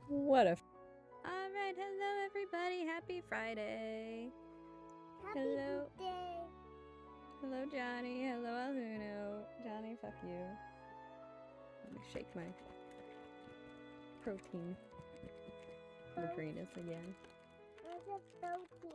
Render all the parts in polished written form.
What a... Alright, hello everybody. Happy Friday. Hello. Day. Hello Johnny. Hello Alhuno. Johnny, fuck you. Let me shake my protein Madrinas again. What's a protein?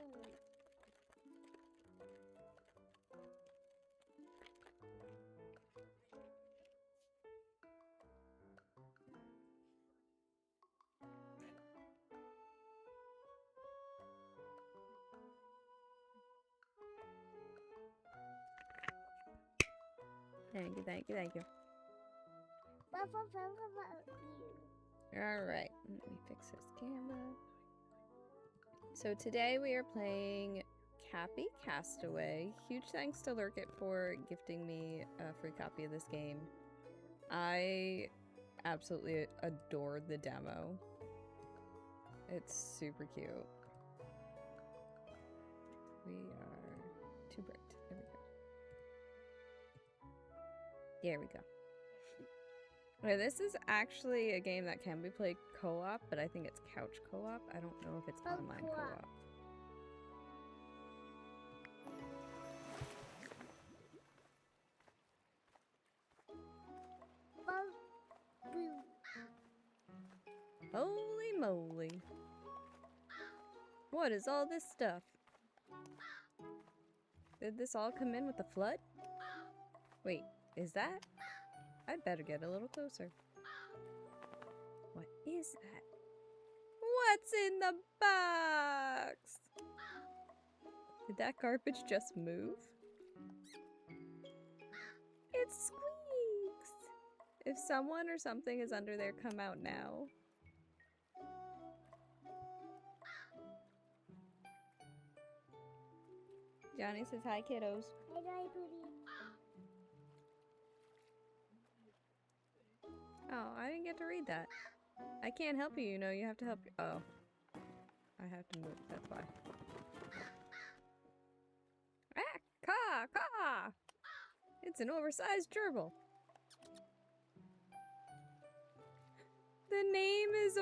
Thank you, thank you, thank you. What about you? Alright, let me fix this camera. So today we are playing Capy Castaway. Huge thanks to Lurkit for gifting me a free copy of this game. I absolutely adored the demo. It's super cute. We are too bright. There we go. There we go. Okay, this is actually a game that can be played co-op, but I think it's couch co-op. I don't know if it's online co-op. Holy moly. What is all this stuff? Did this all come in with the flood? Wait, is that? I'd better get a little closer. What is that? What's in the box? Did that garbage just move? It squeaks! If someone or something is under there, come out now. Johnny says hi, kiddos. Hi, Booty. Oh, I didn't get to read that. I can't help you, you know, you have to help. Oh. I have to move, that's why. Ah! Caw! Caw! It's an oversized gerbil. The name is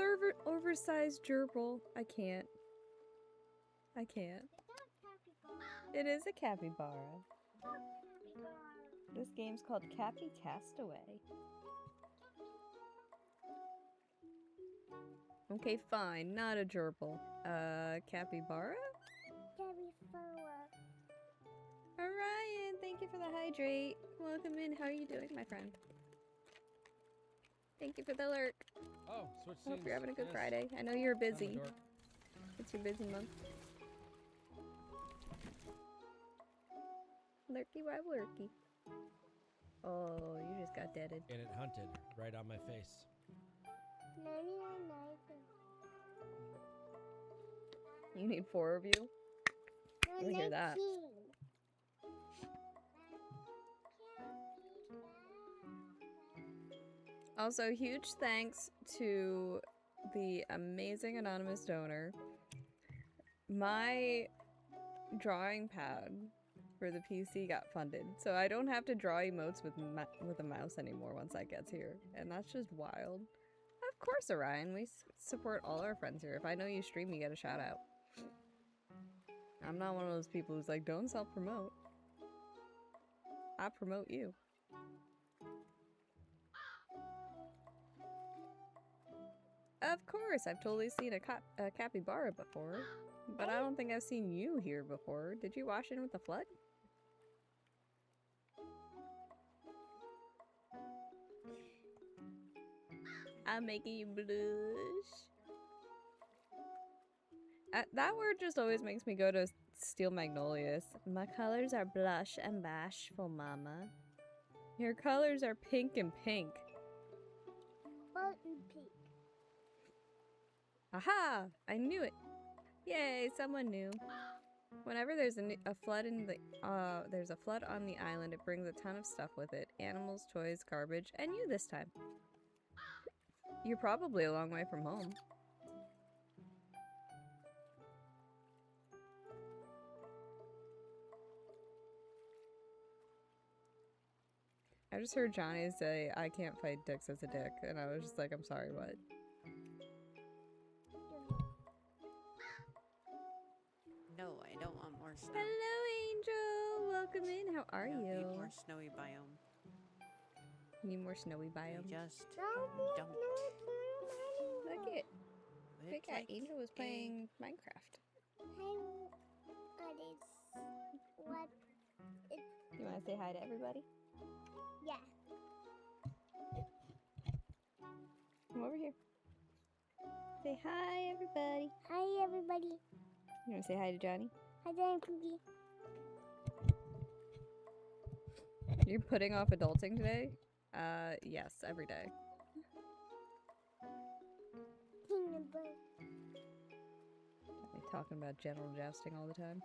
oversized gerbil. I can't. I can't. It is a capybara. This game's called Capy Castaway. Okay, fine. Not a gerbil. Capybara? Capybara. Orion, thank you for the hydrate. Welcome in. How are you doing, my friend? Thank you for the lurk. Oh, switch Hope scenes. you're having a good Yes. Friday. I know you're busy. Dork. It's your busy month. Lurky, why lurky? Oh, you just got deaded. And it hunted right on my face. 99. You need 4 of you? You hear that? 19. Also, huge thanks to the amazing anonymous donor. My drawing pad for the PC got funded, so I don't have to draw emotes with a mouse anymore once that gets here, and that's just wild. Of course, Orion, we support all our friends here. If I know you stream, you get a shout out. I'm not one of those people who's like, don't self-promote. I promote you. Of course, I've totally seen a capybara before, but I don't think I've seen you here before. Did you wash in with the flood? I'm making you blush. That word just always makes me go to Steel Magnolias. My colors are blush and bashful, mama. Your colors are pink and pink. Button pink. Aha! I knew it. Yay, someone knew. Whenever there's a flood there's a flood on the island, it brings a ton of stuff with it. Animals, toys, garbage, and you this time. You're probably a long way from home. I just heard Johnny say, I can't fight dicks as a dick, and I was just like, I'm sorry, what? snow. Hello, Angel. Welcome in. How are Need you? more snowy biome. Need more snowy I biomes. just No, don't. Look it. Look Big Cat like Angel was a- playing Minecraft. What? You want to say hi to everybody? Yeah. Come over here. Say hi, everybody. Hi, everybody. You want to say hi to Johnny? Hi, there, Cookie. You're putting off adulting today? Yes, every day. Kingdom Bird. Like talking about general jousting all the time.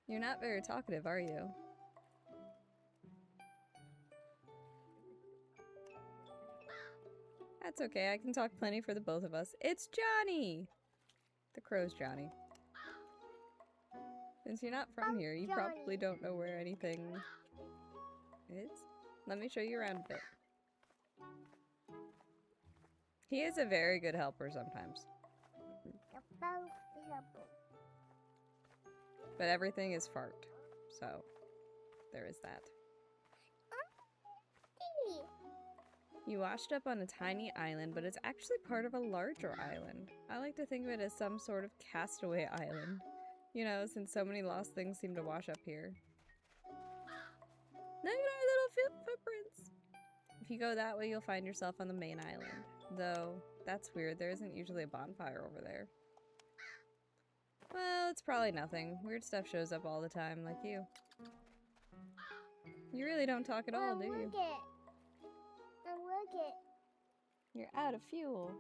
You're not very talkative, are you? That's okay, I can talk plenty for the both of us. It's Johnny! The crow's Johnny. Since you're not from here, you probably don't know where anything is. Let me show you around a bit. He is a very good helper sometimes. About helper. But everything is fart. So, there is that. You washed up on a tiny island, but it's actually part of a larger island. I like to think of it as some sort of castaway island. You know, since so many lost things seem to wash up here. Look at our little footprints! If you go that way, you'll find yourself on the main island. Though, that's weird. There isn't usually a bonfire over there. Well, it's probably nothing. Weird stuff shows up all the time, like you. You really don't talk at all, do you? Look it. You're out of fuel.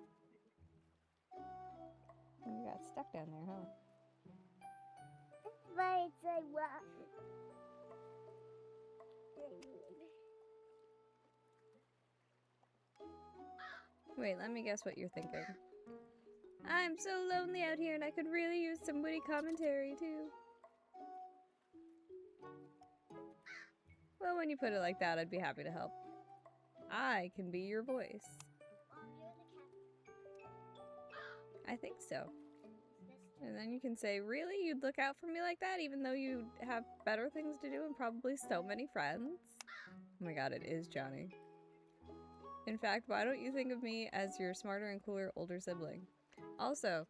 You got stuck down there, huh? But it's a rock. Wait, let me guess what you're thinking. I'm so lonely out here and I could really use some witty commentary, too. Well, when you put it like that, I'd be happy to help. I can be your voice. I think so. And then you can say, really? You'd look out for me like that even though you have better things to do and probably so many friends? Oh my god, it is Johnny. In fact, why don't you think of me as your smarter and cooler older sibling? Also,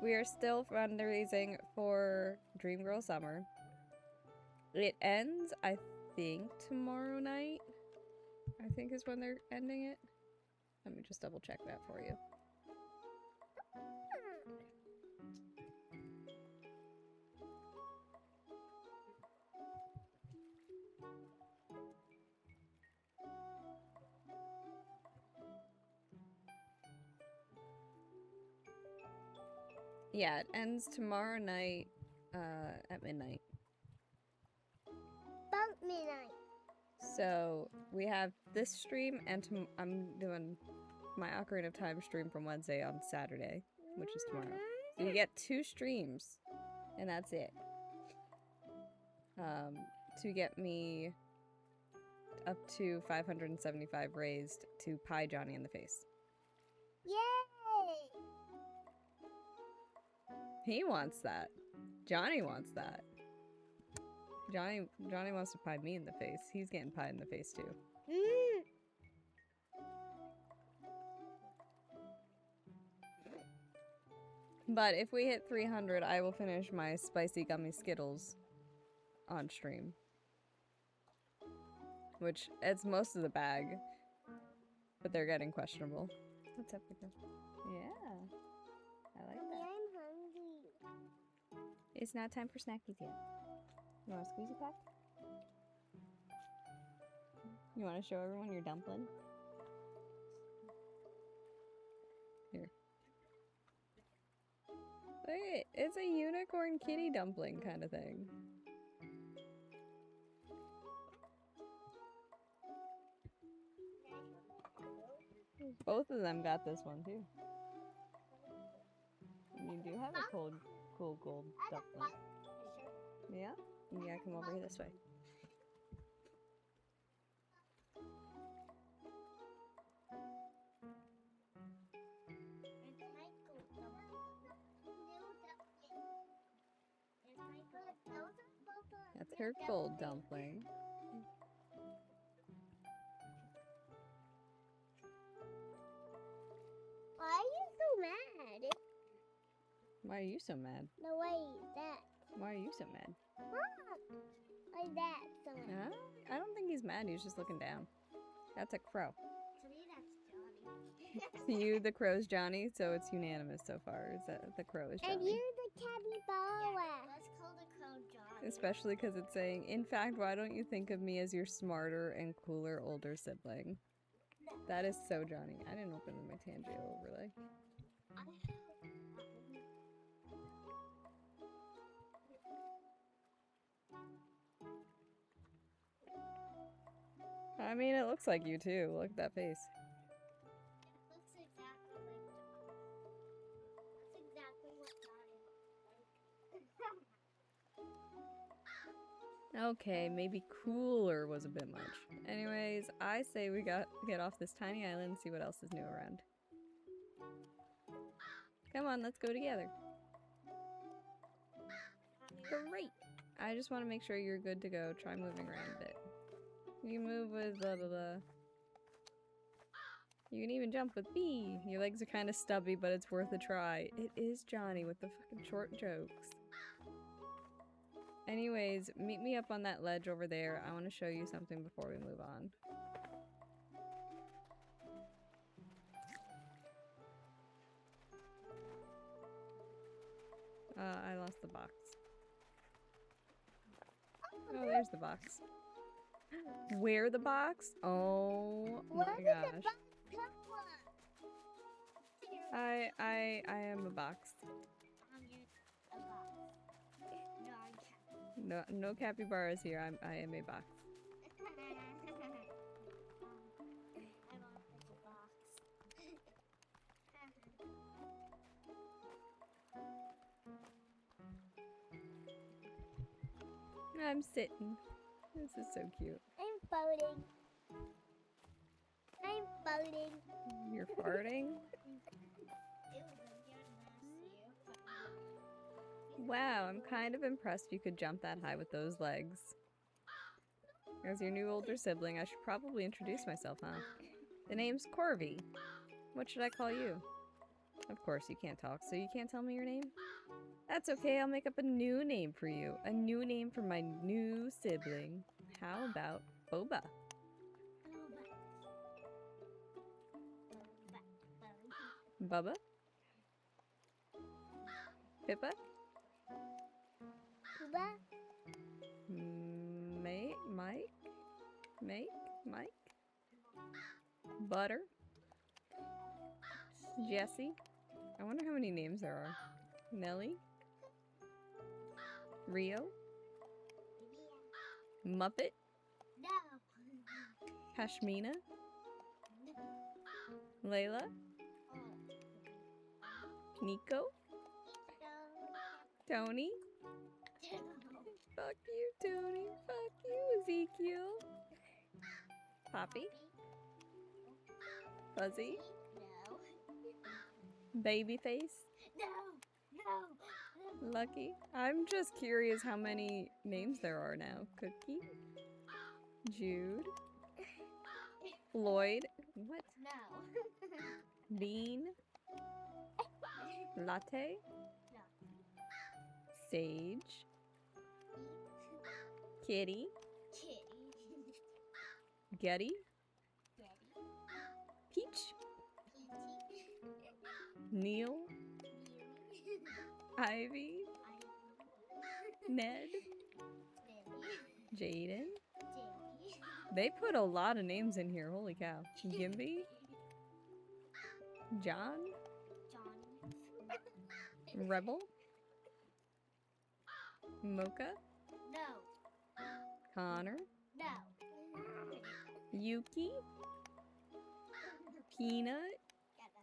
we are still fundraising for Dream Girl Summer. It ends, I think, tomorrow night. I think is when they're ending it. Let me just double check that for you. Yeah, it ends tomorrow night at midnight. About midnight. So we have this stream, and I'm doing my Ocarina of Time stream from Wednesday on Saturday, which is tomorrow. So you get 2 streams, and that's it. To get me up to 575 raised to pie Johnny in the face. Yay! He wants that. Johnny wants that. Johnny wants to pie me in the face. He's getting pie in the face too. But if we hit 300, I will finish my spicy gummy Skittles on stream. Which, it's most of the bag. But they're getting questionable. What's up with them? Yeah. I like that. I'm hungry. It's not time for snackies yet. You want a squeezy pack? You want to show everyone your dumpling? Here. Look, it's a unicorn kitty dumpling kind of thing. Both of them got this one too. You do have a cool gold dumpling. Yeah? You gotta come over here this way. Turkle dumpling. Why are you so mad? Why are you so mad? No way, that. Why are you so mad? Like that, so mad. Huh? I don't think he's mad. He's just looking down. That's a crow. To me, that's Johnny. To you, the crow's Johnny, so it's unanimous so far. Is that the crow is And Johnny? you're the capybara. Let's call the crow Johnny. Especially because it's saying, in fact, why don't you think of me as your smarter and cooler older sibling? That is so Johnny. I didn't open my Tangio overlay. I mean, it looks like you too. Look at that face. It looks exactly like Johnny. That's exactly what Johnny looks like. Okay, maybe cooler was a bit much. Anyways, I say we get off this tiny island and see what else is new around. Come on, let's go together. Great! I just want to make sure you're good to go. Try moving around a bit. You can move with blah blah blah. You can even jump with B. Your legs are kind of stubby, but it's worth a try. It is Johnny with the fucking short jokes. Anyways, meet me up on that ledge over there. I want to show you something before we move on. I lost the box. Oh, there's the box. Where the box? Oh my Where did gosh. the box come from? I am a box. I'm a box. No capybaras here. I am a box. I'm sitting. This is so cute. I'm floating. I'm floating. You're farting? Wow, I'm kind of impressed you could jump that high with those legs. As your new older sibling, I should probably introduce myself, huh? The name's Corvy. What should I call you? Of course, you can't talk, so you can't tell me your name? That's okay, I'll make up a new name for you. A new name for my new sibling. How about Boba? Bubba? Pippa? Cuba? Mike? Mike? Butter? Jesse? I wonder how many names there are. Nelly? Rio? Muppet? No. Hashmina? Layla? Nico? Tony? Fuck you, Tony. Fuck you, Ezekiel. Poppy? Fuzzy? No. Babyface? No. Lucky? I'm just curious how many names there are now. Cookie? Jude? Floyd? What? No. Bean? Latte? No. Sage? Kitty? Kitty. Getty? Daddy. Peach? Peachy. Neil? Neely. Ivy? Ned? Nelly. Jaden? Daddy. They put a lot of names in here, holy cow. Gimby? John? Johnny. Rebel? Mocha? No. Connor? No. Yuki? Peanut?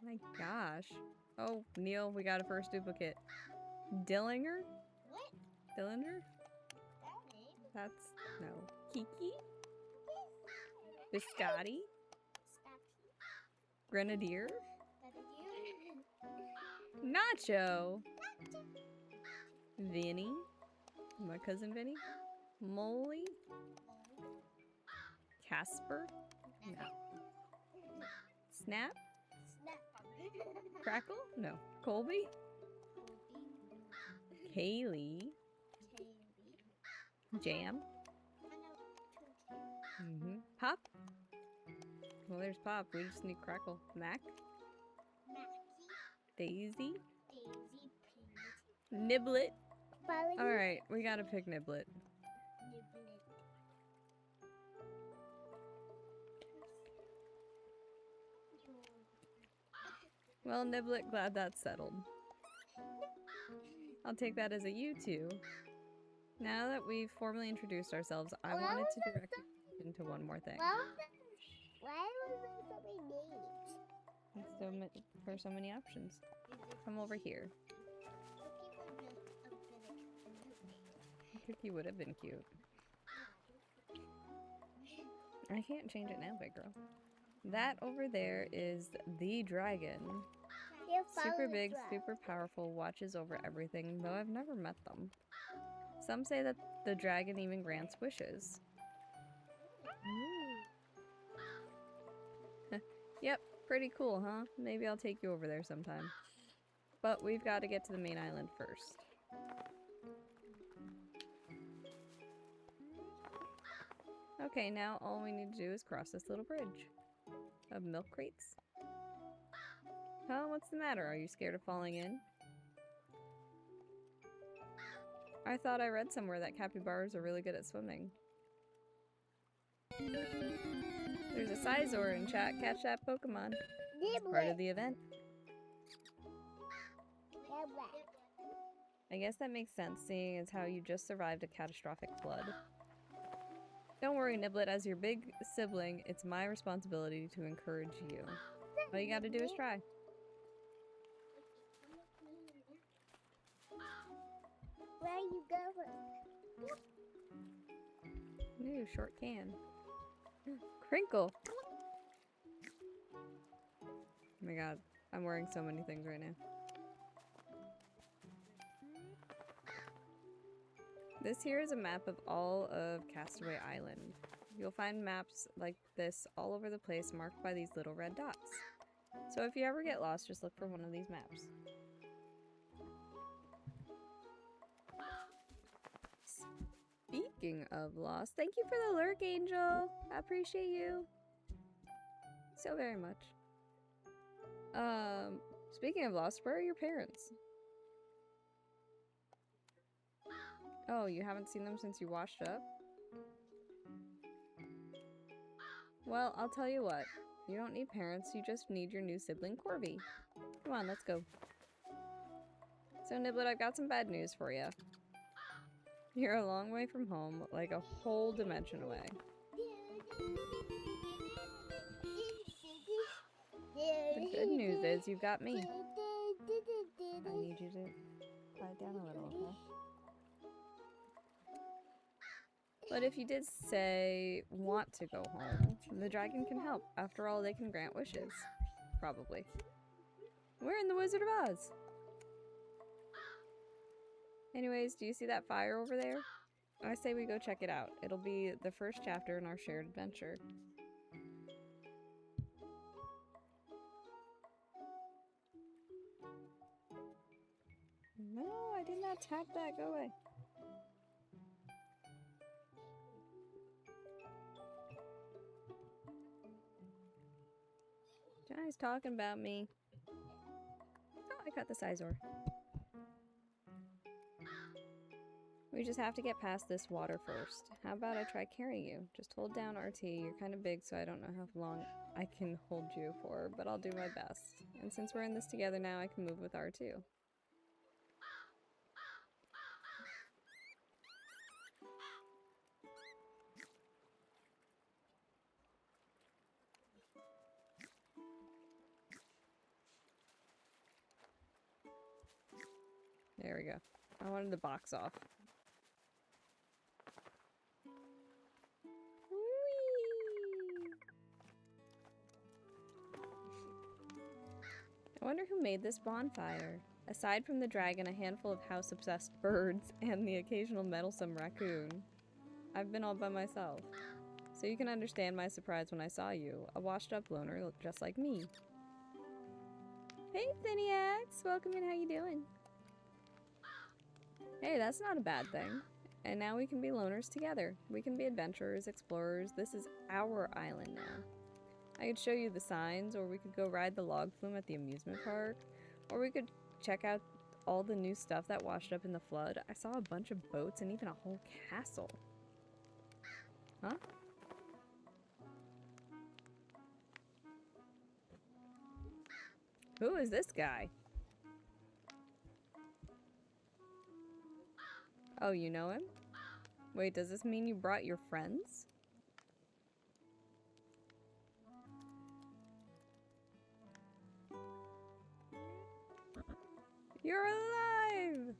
My gosh. Oh, Neil, we got a first duplicate. Dillinger? What? Dillinger? That name? That's, no. Kiki? Biscotti? Grenadier? Nacho? Vinny? My cousin Vinny? Molly? Casper? No. Snap? Snap. Crackle? No. Colby? Kaylee? Jam? Mm-hmm. Pop? Well, there's Pop. We just need Crackle. Mac? Daisy? Niblet? Alright, we gotta pick Niblet. Well, Niblet, glad that's settled. I'll take that as a you two. Now that we've formally introduced ourselves, I wanted to direct you into one more thing. Why was there so many names? For so many options. Come over here. Cookie would have been cute. I can't change it now, big girl. That over there is the dragon. Super big, super powerful, watches over everything, though I've never met them. Some say that the dragon even grants wishes. Yep, pretty cool, huh? Maybe I'll take you over there sometime. But we've got to get to the main island first. Okay, now all we need to do is cross this little bridge of milk crates. Huh? What's the matter? Are you scared of falling in? I thought I read somewhere that capybaras are really good at swimming. There's a Sizor in chat. Catch that Pokemon. It's part of the event. I guess that makes sense, seeing as how you just survived a catastrophic flood. Don't worry, Niblet. As your big sibling, it's my responsibility to encourage you. All you gotta do is try. Where are you going? Ooh, short can. Crinkle! Oh my god, I'm wearing so many things right now. This here is a map of all of Castaway Island. You'll find maps like this all over the place marked by these little red dots. So if you ever get lost, just look for one of these maps. Speaking of lost, thank you for the lurk, Angel. I appreciate you so very much. Speaking of lost, where are your parents? Oh, you haven't seen them since you washed up? Well, I'll tell you what. You don't need parents, you just need your new sibling, Corby. Come on, let's go. So, Niblet, I've got some bad news for you. You're a long way from home, like a whole dimension away. The good news is you've got me. I need you to quiet down a little, okay? But if you did say want to go home, the dragon can help. After all, they can grant wishes. Probably. We're in the Wizard of Oz. Anyways, do you see that fire over there? I say we go check it out. It'll be the first chapter in our shared adventure. No, I did not tap that. Go away. Johnny's talking about me. Oh, I got the Sizor. We just have to get past this water first. How about I try carrying you? Just hold down RT. You're kind of big, so I don't know how long I can hold you for, but I'll do my best. And since we're in this together now, I can move with R2. There we go. I wanted the box off. I wonder who made this bonfire. Aside from the dragon, a handful of house-obsessed birds, and the occasional meddlesome raccoon. I've been all by myself. So you can understand my surprise when I saw you, a washed-up loner just like me. Hey, Thiniax! Welcome in, how you doing? Hey, that's not a bad thing. And now we can be loners together. We can be adventurers, explorers. This is our island now. I could show you the signs, or we could go ride the log flume at the amusement park, or we could check out all the new stuff that washed up in the flood. I saw a bunch of boats and even a whole castle. Huh? Who is this guy? Oh, you know him? Wait, does this mean you brought your friends? You're alive!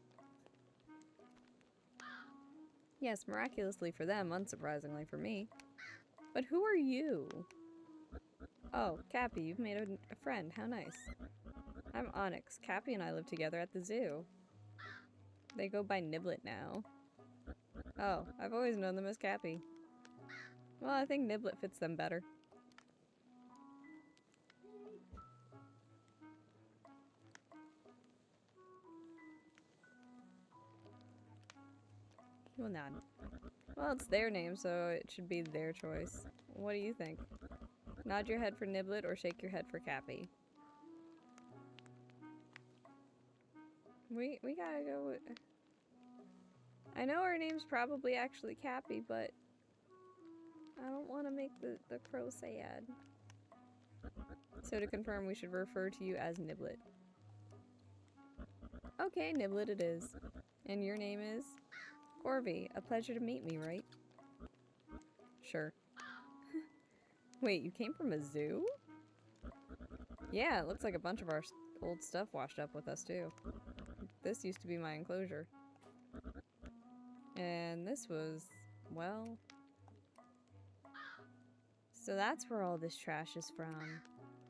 Yes, miraculously for them, unsurprisingly for me. But who are you? Oh, Capy, you've made a friend. How nice. I'm Onyx. Capy and I live together at the zoo. They go by Niblet now. Oh, I've always known them as Capy. Well, I think Niblet fits them better. Well, none. Well, it's their name, so it should be their choice. What do you think? Nod your head for Niblet or shake your head for Capy. We gotta go with... I know her name's probably actually Capy, but I don't want to make the crow sad. So to confirm, we should refer to you as Niblet. Okay, Niblet it is. And your name is? Corby. A pleasure to meet me, right? Sure. Wait, you came from a zoo? Yeah, it looks like a bunch of our old stuff washed up with us, too. This used to be my enclosure. And this was, well... So that's where all this trash is from.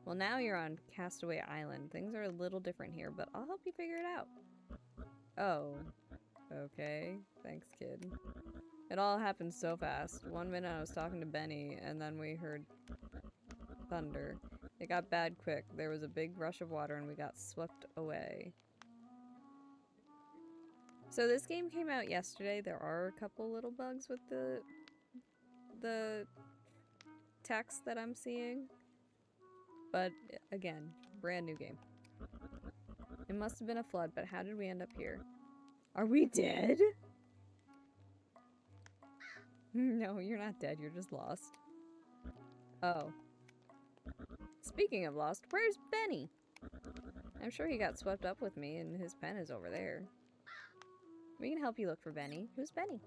Well, now you're on Castaway Island. Things are a little different here, but I'll help you figure it out. Oh. Okay. Thanks, kid. It all happened so fast. 1 minute I was talking to Benny, and then we heard thunder. It got bad quick. There was a big rush of water, and we got swept away. So this game came out yesterday. There are a couple little bugs with the text that I'm seeing. But, again, brand new game. It must have been a flood, but how did we end up here? Are we dead? No, you're not dead. You're just lost. Oh. Speaking of lost, where's Benny? I'm sure he got swept up with me, and his pen is over there. We can help you look for Benny. Who's Benny?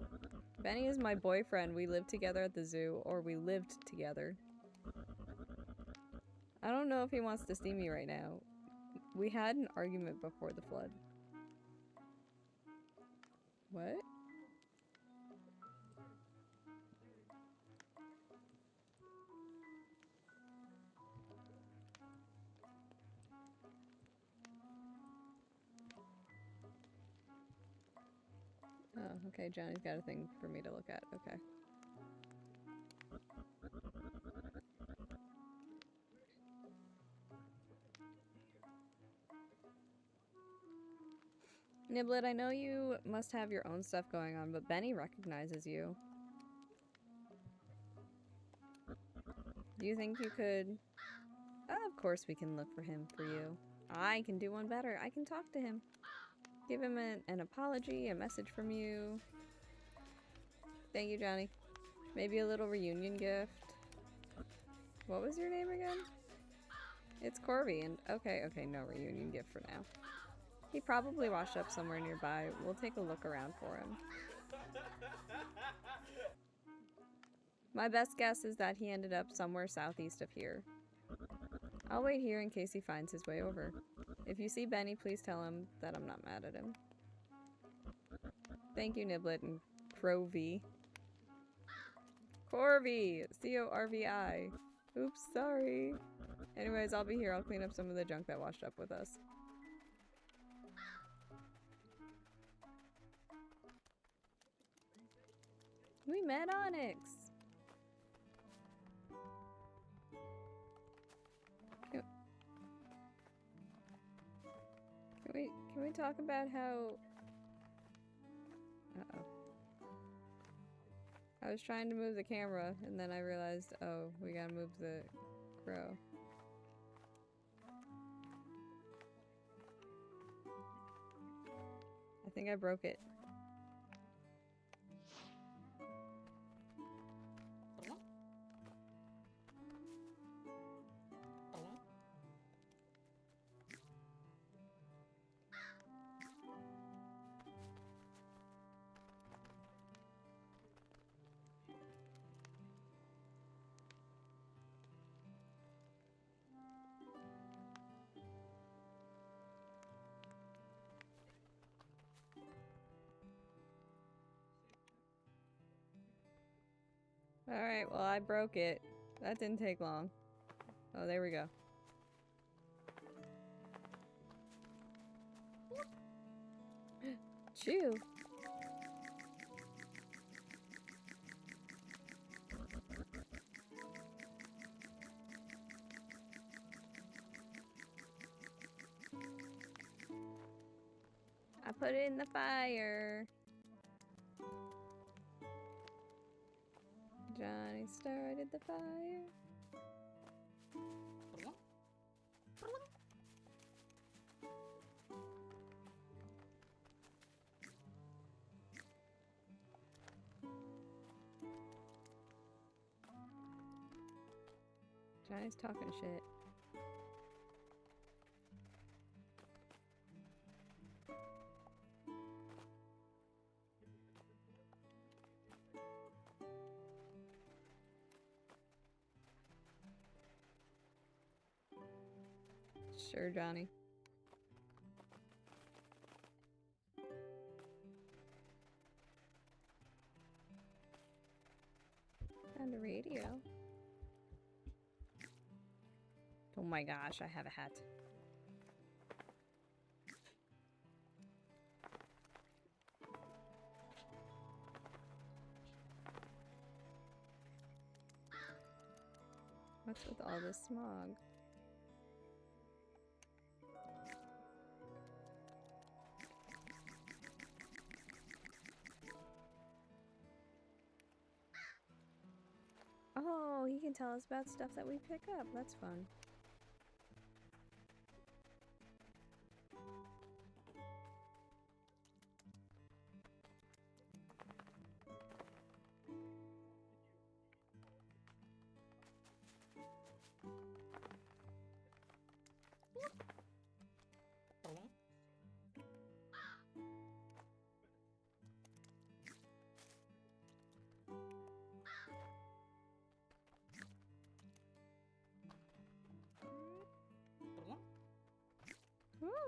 Benny is my boyfriend. We lived together at the zoo, or we lived together. I don't know if he wants to see me right now. We had an argument before the flood. What? Oh, okay, Johnny's got a thing for me to look at. Okay. Niblet, I know you must have your own stuff going on, but Benny recognizes you. Do you think you could... Oh, of course we can look for him for you. I can do one better. I can talk to him. Give him an apology, a message from you. Thank you, Johnny. Maybe a little reunion gift. What was your name again? It's Corby, and okay, no reunion gift for now. He probably washed up somewhere nearby. We'll take a look around for him. My best guess is that he ended up somewhere southeast of here. I'll wait here in case he finds his way over. If you see Benny, please tell him that I'm not mad at him. Thank you, Niblet and Crovy. Corby! C-O-R-V-I. Oops, sorry. Anyways, I'll be here. I'll clean up some of the junk that washed up with us. We met Onyx. Can we talk about how... Uh-oh. I was trying to move the camera, and then I realized, oh, we gotta move the crow. I think I broke it. Alright, well I broke it. That didn't take long. Oh, there we go. Chew. I put it in the fire. Johnny started the fire. Johnny's talking shit. Sure, Johnny. Found a radio. Oh my gosh, I have a hat. What's with all this smog? Oh, he can tell us about stuff that we pick up. That's fun.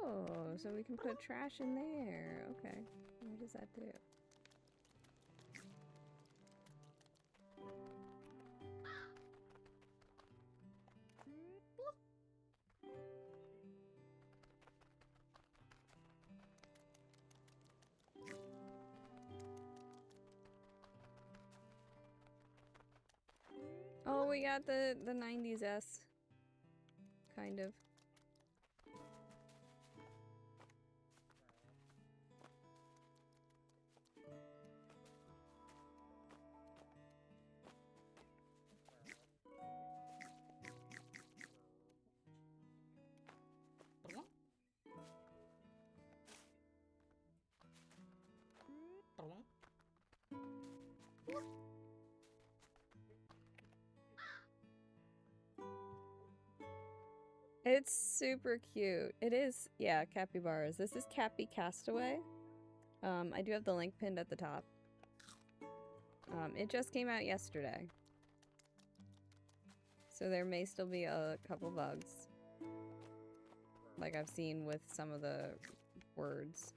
Oh, so we can put trash in there. Okay. What does that do? Oh, we got the 90s S. Kind of. It's super cute. It is, yeah, capybaras. This is Capy Castaway. I do have the link pinned at the top. It just came out yesterday. So there may still be a couple bugs. Like I've seen with some of the words.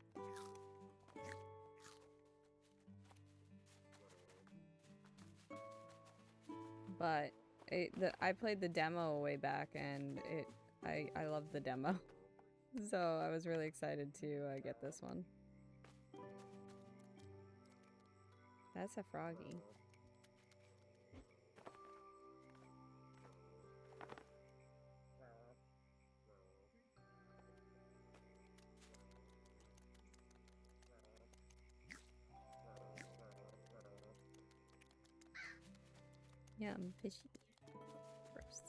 But I played the demo way back and I loved the demo. So I was really excited to get this one. That's a froggy. Yum, fishy. Gross.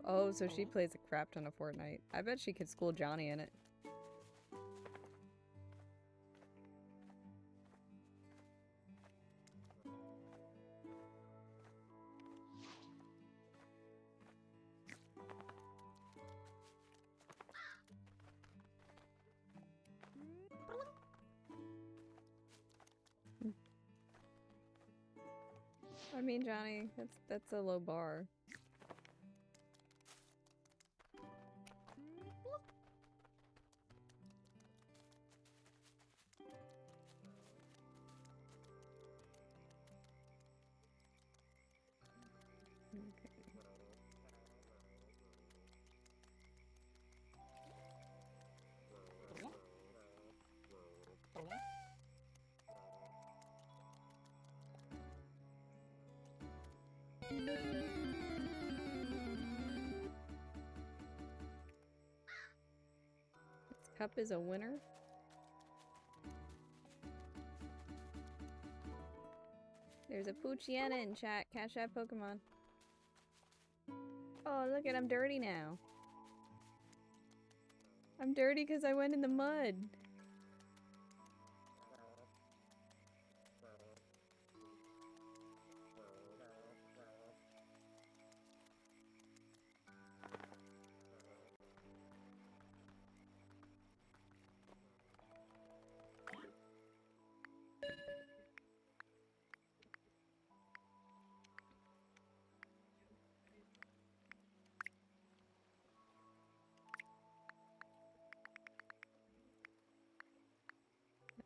Oh, so she plays a crap ton of Fortnite. I bet she could school Johnny in it. I mean, Johnny, that's a low bar. This cup is a winner. There's a Poochiana in chat. Catch that Pokemon. Oh, look at, I'm dirty now. I'm dirty because I went in the mud.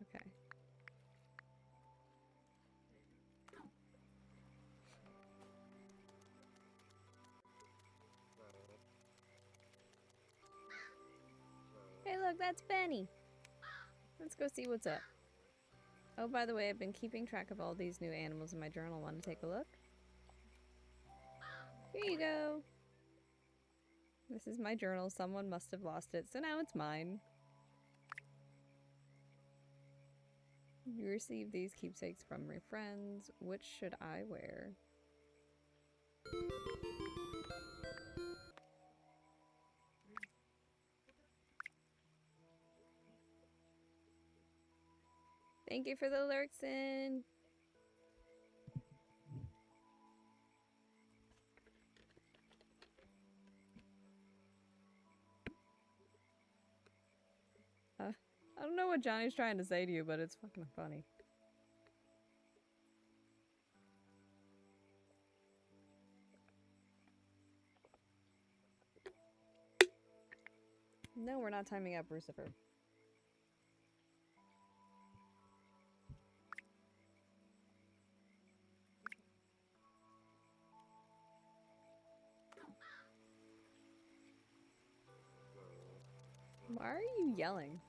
Okay. Hey, look, that's Benny. Let's go see what's up. Oh, by the way, I've been keeping track of all these new animals in my journal. Want to take a look? Here you go. This is my journal. Someone must have lost it, so now it's mine. You receive these keepsakes from your friends. Which should I wear? Thank you for the Lurksin. I don't know what Johnny's trying to say to you, but it's fucking funny. No, we're not timing out Brucifer. Why are you yelling?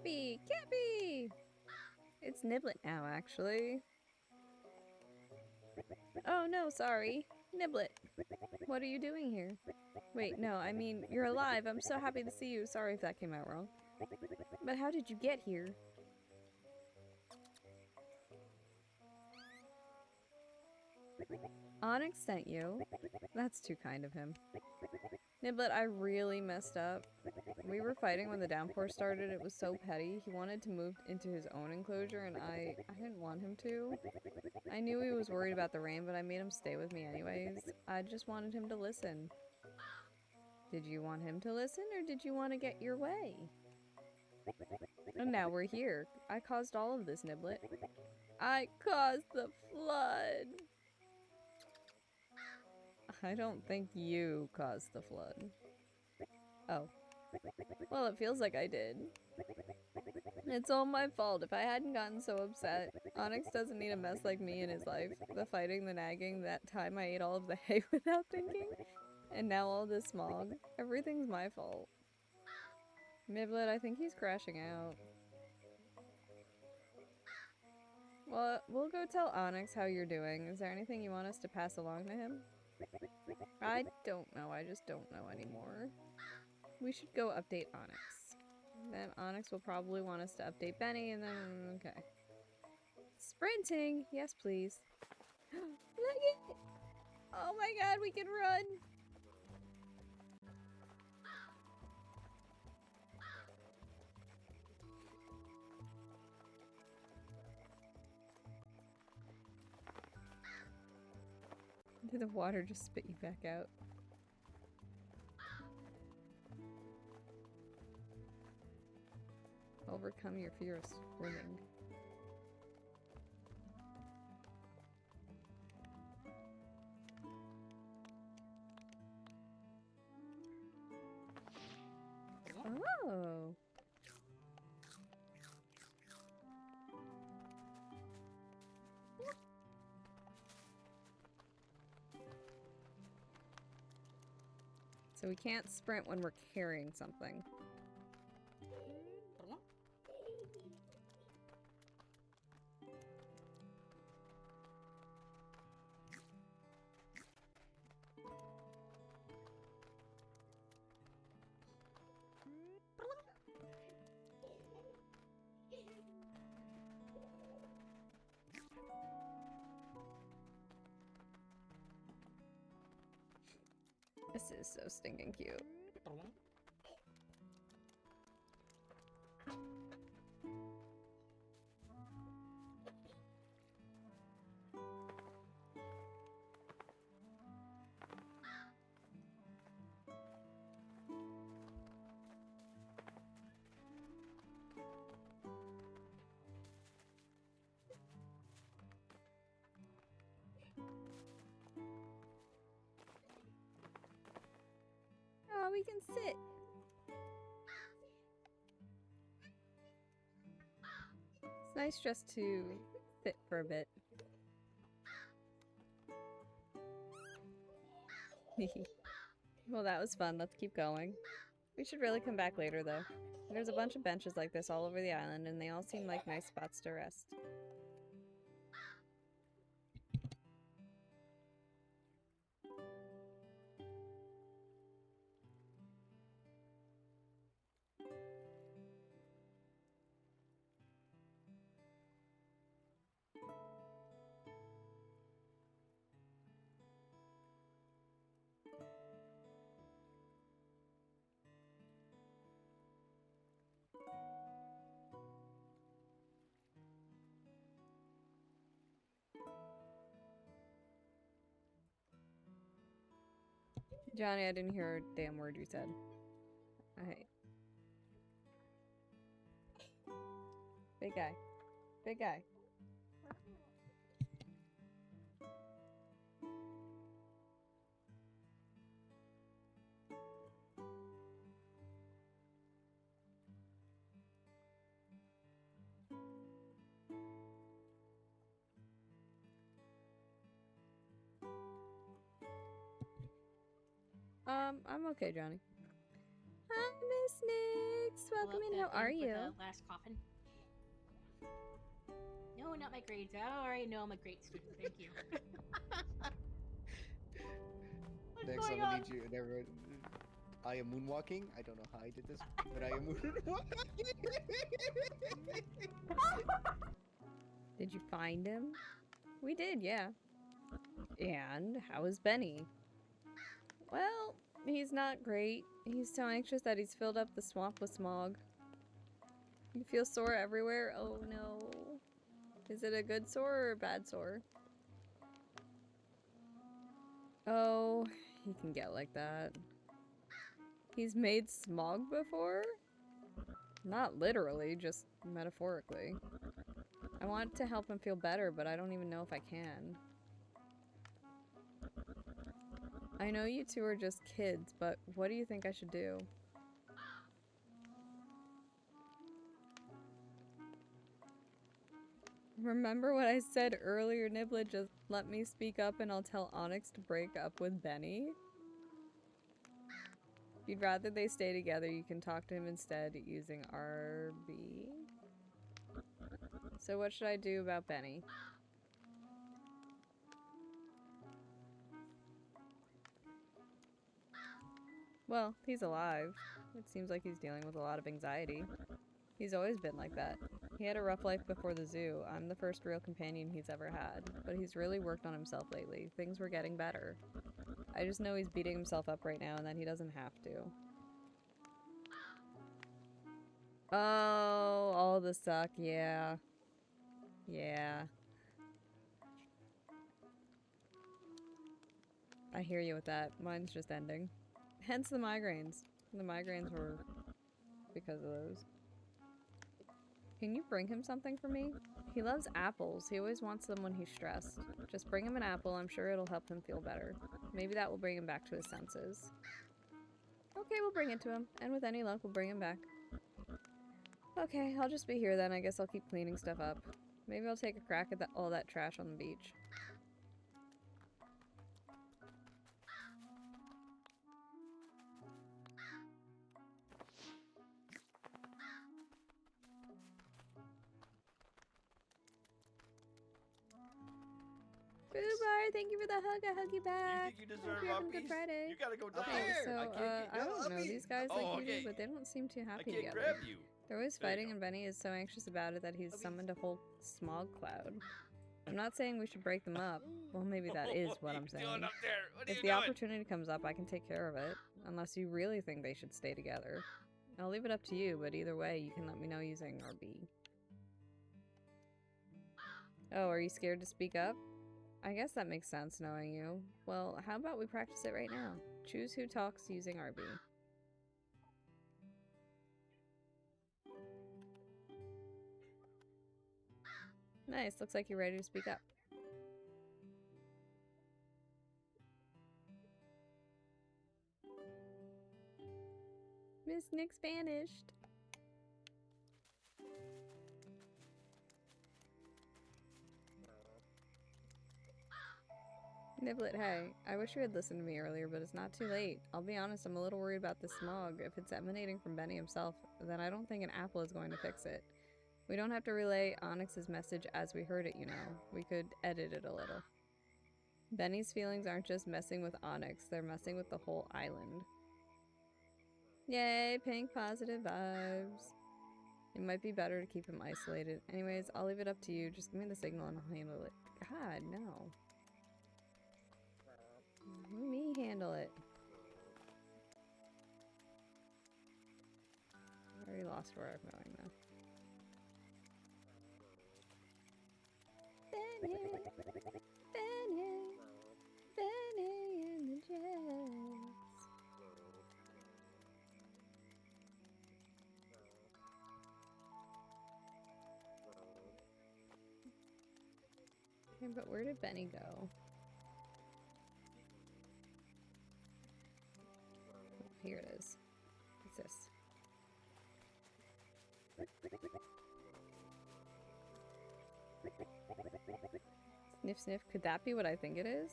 Capy! Capy! It's Niblet now, actually. Oh no, sorry. Niblet. What are you doing here? Wait, no, I mean, you're alive. I'm so happy to see you. Sorry if that came out wrong. But how did you get here? Onyx sent you? That's too kind of him. Niblet, I really messed up. We were fighting when the downpour started. It was so petty. He wanted to move into his own enclosure and I didn't want him to. I knew he was worried about the rain, but I made him stay with me anyways. I just wanted him to listen. Did you want him to listen, or did you want to get your way? And now we're here. I caused all of this, Niblet. I caused the flood! I don't think you caused the flood. Oh. Well, it feels like I did. It's all my fault. If I hadn't gotten so upset. Onyx doesn't need a mess like me in his life. The fighting, the nagging, that time I ate all of the hay without thinking. And now all this smog. Everything's my fault. Niblet, I think he's crashing out. Well, we'll go tell Onyx how you're doing. Is there anything you want us to pass along to him? I don't know. I just don't know anymore. We should go update Onyx. Then Onyx will probably want us to update Benny, and then... okay. Sprinting! Yes, please. Look it! Oh my god, we can run! Did the water just spit you back out? Overcome your fear of swimming. Oh! So we can't sprint when we're carrying something. This is so stinking cute. Oh, we can sit. It's nice just to sit for a bit. Well, that was fun. Let's keep going. We should really come back later, though. There's a bunch of benches like this all over the island, and they all seem like nice spots to rest. Johnny, I didn't hear a damn word you said. Alright. Big guy. Big guy. I'm okay, Johnny. Hi, Miss Nix. Welcome in. How are you? The last coffin. No, not my grades. I already know I'm a great student. Thank you. Next, I'm gonna need you. Never. I am moonwalking. I don't know how I did this, but I am moonwalking. Did you find him? We did, yeah. And how is Benny? Well, he's not great. He's so anxious that he's filled up the swamp with smog. You feel sore everywhere? Oh no. Is it a good sore or a bad sore? Oh, he can get like that. He's made smog before? Not literally, just metaphorically. I want to help him feel better, but I don't even know if I can. I know you two are just kids, but what do you think I should do? Remember what I said earlier, Niblet? Just let me speak up and I'll tell Onyx to break up with Benny? If you'd rather they stay together, you can talk to him instead using RB. So what should I do about Benny? Well, he's alive. It seems like he's dealing with a lot of anxiety. He's always been like that. He had a rough life before the zoo. I'm the first real companion he's ever had. But he's really worked on himself lately. Things were getting better. I just know he's beating himself up right now and that he doesn't have to. Oh, all the suck, yeah. Yeah. I hear you with that. Mine's just ending. Hence the migraines. The migraines were because of those. Can you bring him something for me? He loves apples. He always wants them when he's stressed. Just bring him an apple. I'm sure it'll help him feel better. Maybe that will bring him back to his senses. Okay, we'll bring it to him. And with any luck, we'll bring him back. Okay, I'll just be here then. I guess I'll keep cleaning stuff up. Maybe I'll take a crack at all that trash on the beach. Boobar, thank you for the hug. I hug you back. You think you Hope deserve you're my having a good piece? Friday. You gotta go down Okay, there. so, I can't get I don't know these guys like you do, okay. but they don't seem too I happy can't together. grab you. They're always There you fighting go. and Benny is so anxious about it that he's summoned a whole smog cloud. I'm not saying we should break them up. Well, maybe that is what I'm saying. Doing up there? What are If you the doing? opportunity comes up, I can take care of it. Unless you really think they should stay together. I'll leave it up to you, but either way, you can let me know using RB. Oh, are you scared to speak up? I guess that makes sense, knowing you. Well, how about we practice it right now? Choose who talks using RB. Nice, looks like you're ready to speak up. Miss Nick's vanished. Niblet, hey. I wish you had listened to me earlier, but it's not too late. I'll be honest, I'm a little worried about the smog. If it's emanating from Benny himself, then I don't think an apple is going to fix it. We don't have to relay Onyx's message as we heard it, you know. We could edit it a little. Benny's feelings aren't just messing with Onyx, they're messing with the whole island. Yay, pink positive vibes. It might be better to keep him isolated. Anyways, I'll leave it up to you. Just give me the signal and I'll handle it. God, no. Let me handle it. I already lost where I'm going now. Benny, Benny, Benny and the Jets. Okay, but where did Benny go? Here it is. What's this? Sniff sniff. Could that be what I think it is?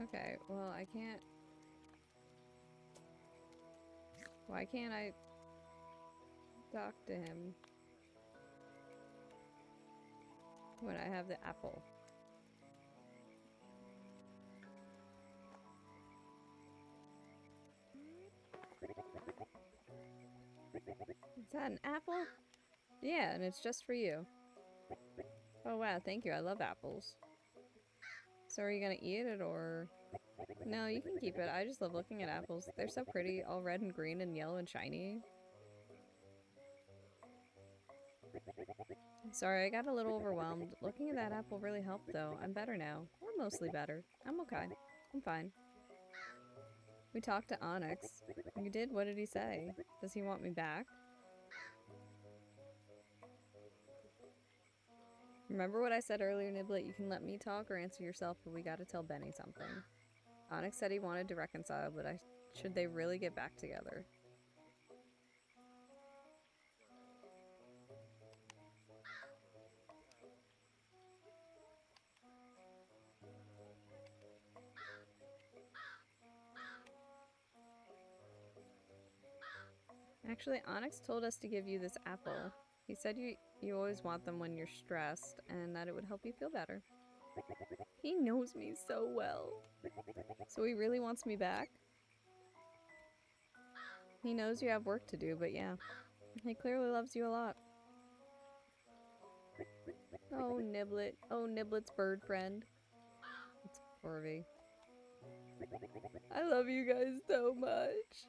Okay, well, I can't... Why can't I talk to him when I have the apple? Is that an apple? Yeah, and it's just for you. Oh wow, thank you. I love apples. So are you gonna eat it or... No, you can keep it. I just love looking at apples. They're so pretty, all red and green and yellow and shiny. Sorry, I got a little overwhelmed. Looking at that apple really helped though. I'm better now. Or mostly better. I'm okay. I'm fine. We talked to Onyx. You did? What did he say? Does he want me back? Remember what I said earlier, Niblet? You can let me talk or answer yourself, but we gotta tell Benny something. Onyx said he wanted to reconcile, but should they really get back together? Actually, Onyx told us to give you this apple. He said you always want them when you're stressed, and that it would help you feel better. He knows me so well. So he really wants me back? He knows you have work to do, but yeah. He clearly loves you a lot. Oh, Niblet. Oh, Niblet's bird friend. It's Corby. I love you guys so much.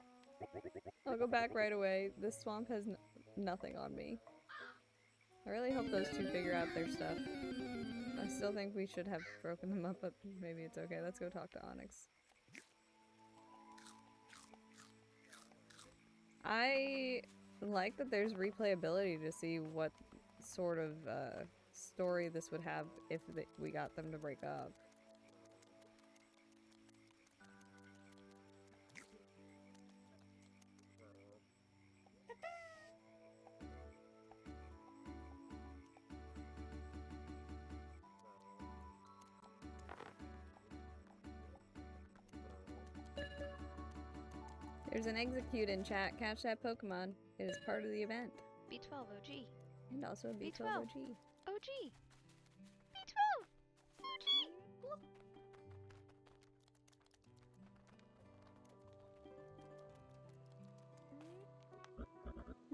I'll go back right away. This swamp has nothing on me. I really hope those two figure out their stuff. I still think we should have broken them up, but maybe it's okay. Let's go talk to Onyx. I like that there's replayability to see what sort of story this would have if we got them to break up. There's an execute in chat. Catch that Pokemon. It is part of the event. B12 OG. And also a B12 B12. OG. OG. B12. OG.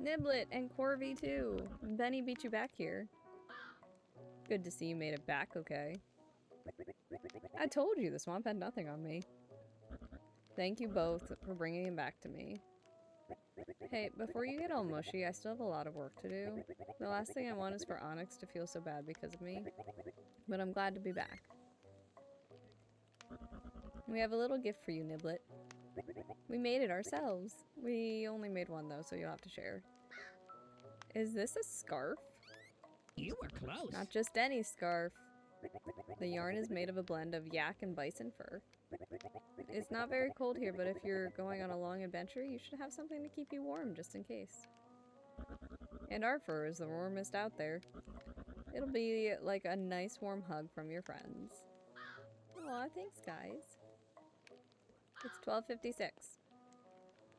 Niblet and Corby too. Benny beat you back here. Good to see you made it back okay. I told you the swamp had nothing on me. Thank you both for bringing him back to me. Hey, before you get all mushy, I still have a lot of work to do. The last thing I want is for Onyx to feel so bad because of me. But I'm glad to be back. We have a little gift for you, Niblet. We made it ourselves. We only made one though, so you'll have to share. Is this a scarf? You were close. Not just any scarf. The yarn is made of a blend of yak and bison fur. It's not very cold here, but if you're going on a long adventure, you should have something to keep you warm, just in case. And our fur is the warmest out there. It'll be like a nice warm hug from your friends. Aw, thanks guys. It's 12:56.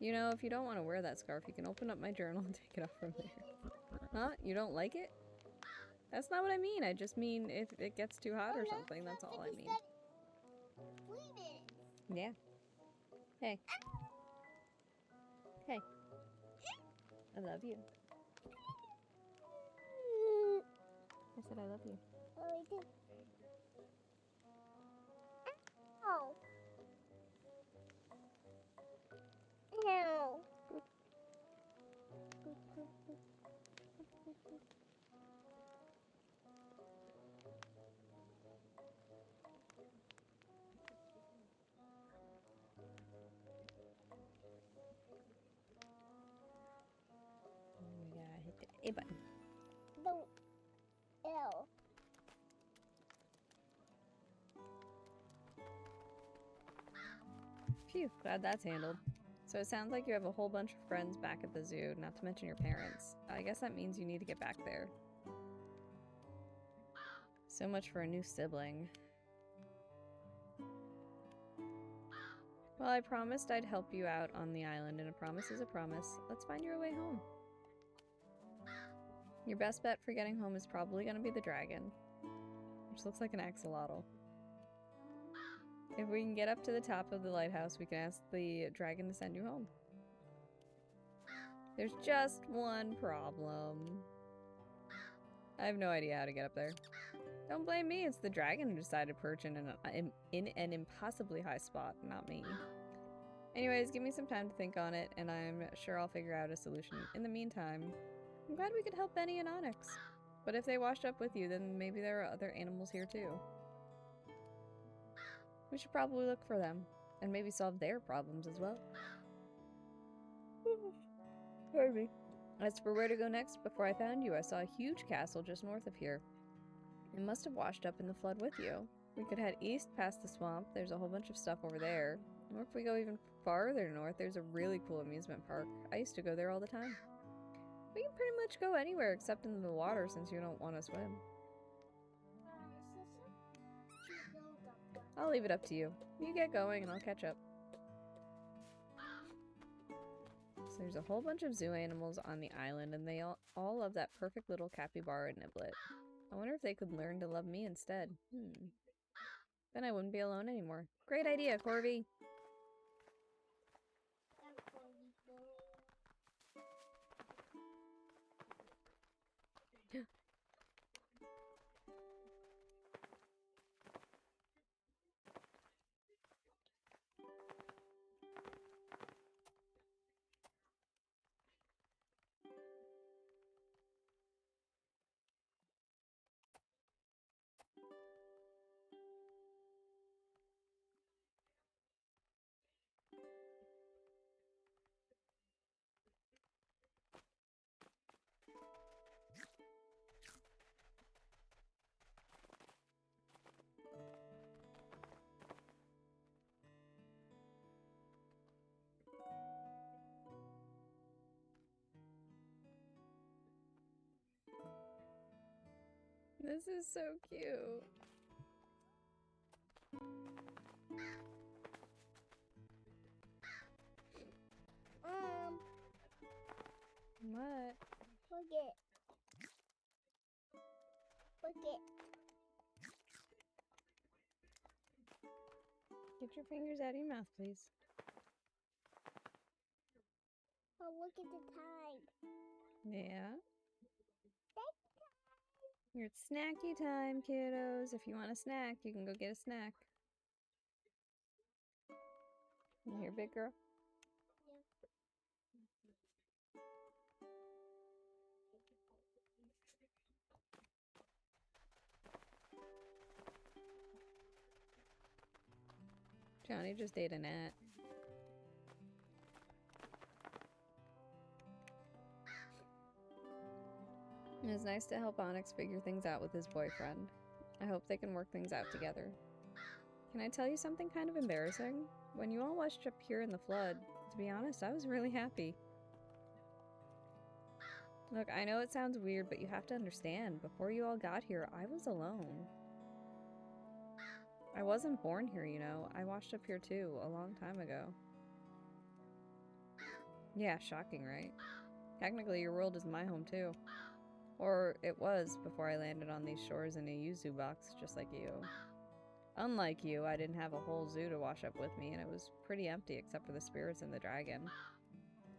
You know, if you don't want to wear that scarf, you can open up my journal and take it off from there. Huh? You don't like it? That's not what I mean. I just mean if it gets too hot or something, that's all I mean. Yeah. Hey. Hey. I love you. I said I love you. Oh, I did. Oh. No. We gotta hit the A button. Don't. Ew. Phew, glad that's handled. So it sounds like you have a whole bunch of friends back at the zoo, not to mention your parents. I guess that means you need to get back there. So much for a new sibling. Well, I promised I'd help you out on the island, and a promise is a promise. Let's find your way home. Your best bet for getting home is probably going to be the dragon, which looks like an axolotl. If we can get up to the top of the lighthouse, we can ask the dragon to send you home. There's just one problem. I have no idea how to get up there. Don't blame me, it's the dragon who decided to perch in an impossibly high spot, not me. Anyways, give me some time to think on it, and I'm sure I'll figure out a solution. In the meantime, I'm glad we could help Benny and Onyx. But if they washed up with you, then maybe there are other animals here too. We should probably look for them, and maybe solve their problems as well. Pardon me. As for where to go next, before I found you, I saw a huge castle just north of here. It must have washed up in the flood with you. We could head east past the swamp. There's a whole bunch of stuff over there. Or if we go even farther north, there's a really cool amusement park. I used to go there all the time. We can pretty much go anywhere except in the water since you don't want to swim. I'll leave it up to you. You get going and I'll catch up. So there's a whole bunch of zoo animals on the island and they all love that perfect little capybara Niblet. I wonder if they could learn to love me instead. Then I wouldn't be alone anymore. Great idea, Corby! This is so cute. What? Look it. Look it. Get your fingers out of your mouth, please. Oh, look at the time. Yeah? It's snacky time, kiddos. If you want a snack, you can go get a snack. You hear, big girl? Johnny just ate a gnat. It was nice to help Onyx figure things out with his boyfriend. I hope they can work things out together. Can I tell you something kind of embarrassing? When you all washed up here in the flood, to be honest, I was really happy. Look, I know it sounds weird, but you have to understand, before you all got here, I was alone. I wasn't born here, you know. I washed up here too, a long time ago. Yeah, shocking, right? Technically, your world is my home too. Or it was before I landed on these shores in a yuzu box, just like you. Unlike you, I didn't have a whole zoo to wash up with me, and it was pretty empty except for the spirits and the dragon.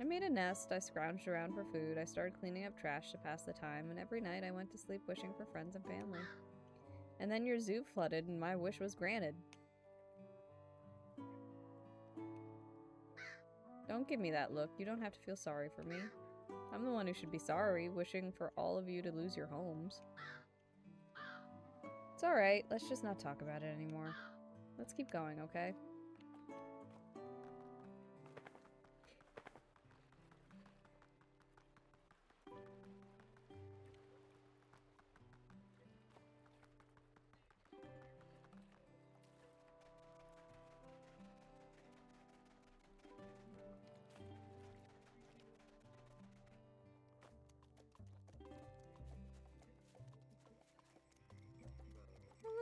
I made a nest, I scrounged around for food, I started cleaning up trash to pass the time, and every night I went to sleep wishing for friends and family. And then your zoo flooded, and my wish was granted. Don't give me that look. You don't have to feel sorry for me. I'm the one who should be sorry, wishing for all of you to lose your homes. It's alright, let's just not talk about it anymore. Let's keep going, okay?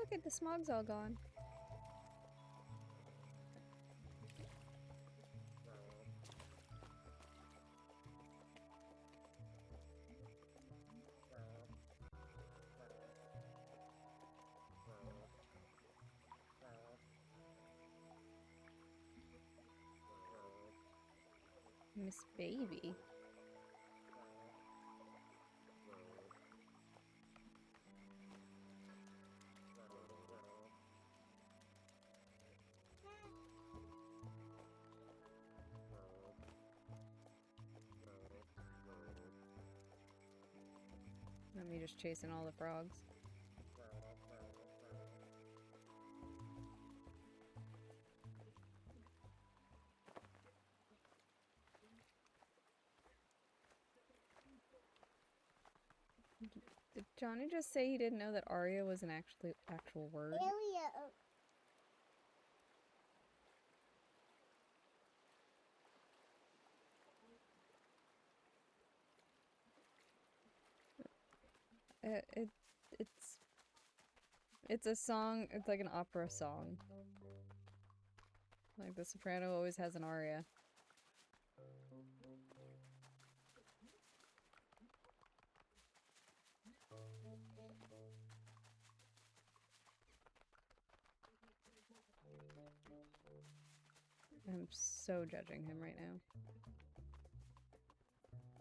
Look at the smog's all gone. Miss Baby. Me just chasing all the frogs. Did Johnny just say he didn't know that Aria was an actual word? Area. It's a song. It's like an opera song. Like the soprano always has an aria. I'm so judging him right now.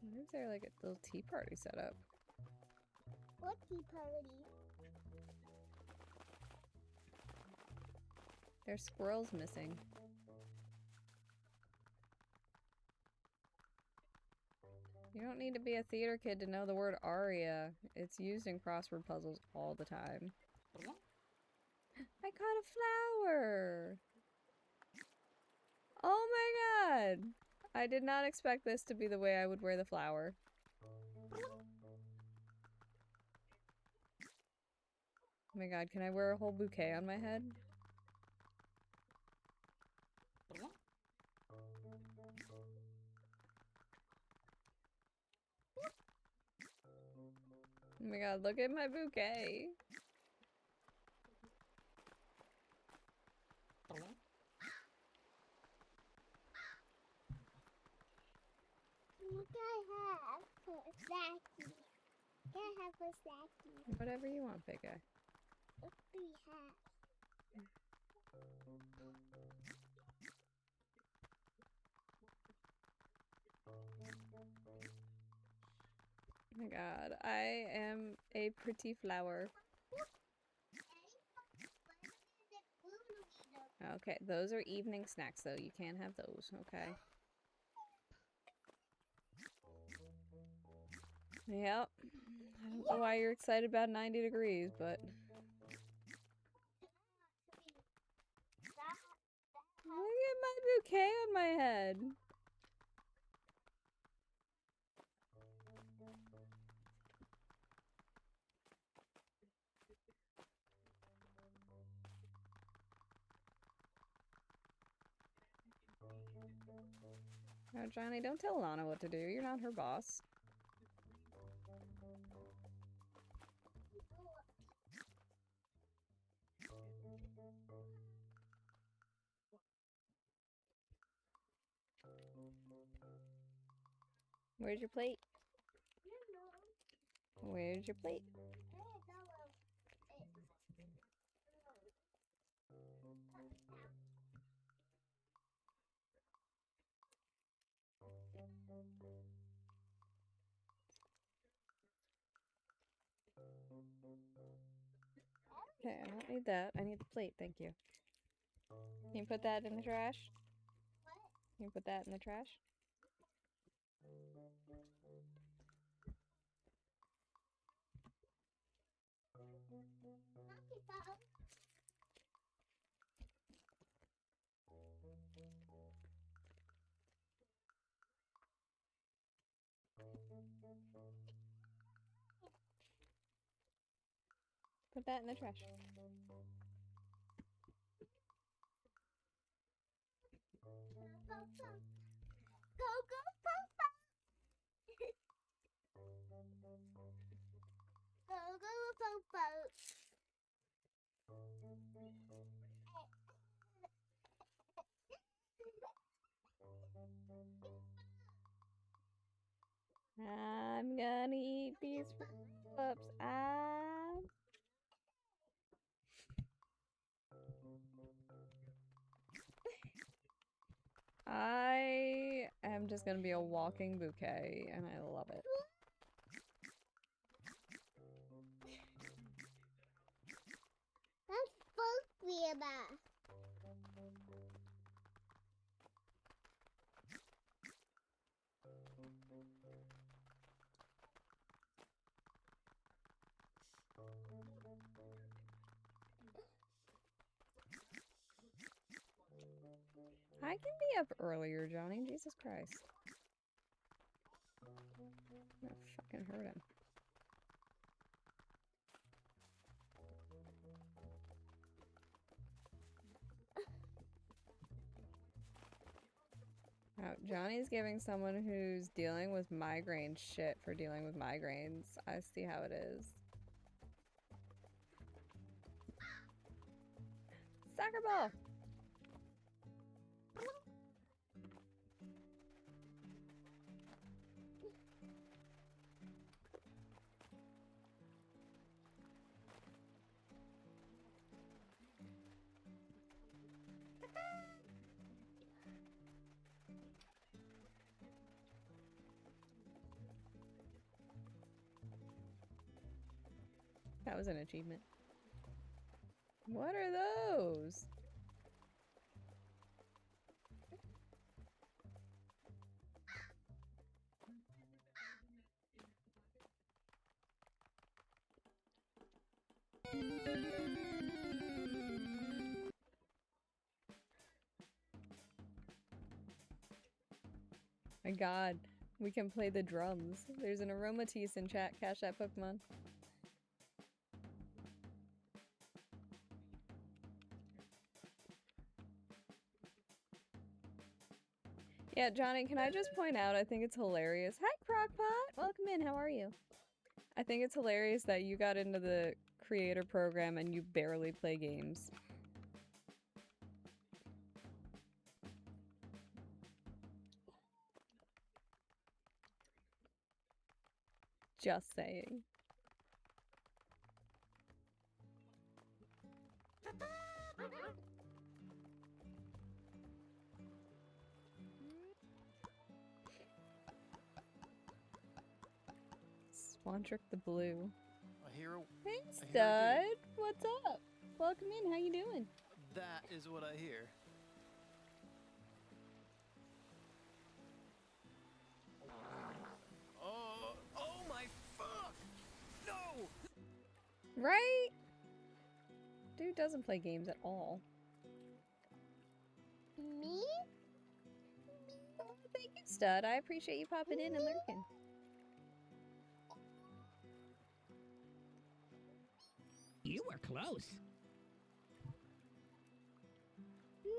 Why is there like a little tea party set up? What tea party? There's squirrels missing. You don't need to be a theater kid to know the word aria. It's used in crossword puzzles all the time. I caught a flower! Oh my god! I did not expect this to be the way I would wear the flower. Oh my god, can I wear a whole bouquet on my head? Oh my god, look at my bouquet. What can I have for a snacky? Can I have a snacky? Whatever you want, big guy. What do we have? Oh my god, I am a pretty flower. Okay, those are evening snacks though. You can't have those, okay? Yep. I don't know why you're excited about 90 degrees, but... Look at my bouquet on my head! Oh, Johnny, don't tell Lana what to do. You're not her boss. Where's your plate? Where's your plate? Okay, I don't need that. I need the plate, thank you. Can you put that in the trash? Can you put that in the trash? Put that in the trash. Go, go, Papa! Go, go, Papa! I'm gonna eat these fruits. I am just gonna be a walking bouquet, and I love it. That's supposed to be about. I can be up earlier, Johnny. Jesus Christ. I'm gonna fucking hurt him. Now, Johnny's giving someone who's dealing with migraines shit for dealing with migraines. I see how it is. Soccer ball! That was an achievement. What are those? My god, we can play the drums. There's an aromatisse in chat. Catch that Pokemon. Yeah, Johnny, can I just point out, I think it's hilarious. Hi, Crockpot! Welcome in, how are you? I think it's hilarious that you got into the creator program and you barely play games. Just saying. Swandrick the Blue. I hear. Hey, I hear stud! it. What's up? Welcome in, how you doing? That is what I hear. Oh my fuck! No! Right? Dude doesn't play games at all. Me? Oh, thank you, stud. I appreciate you popping in and lurking. You were close. Me?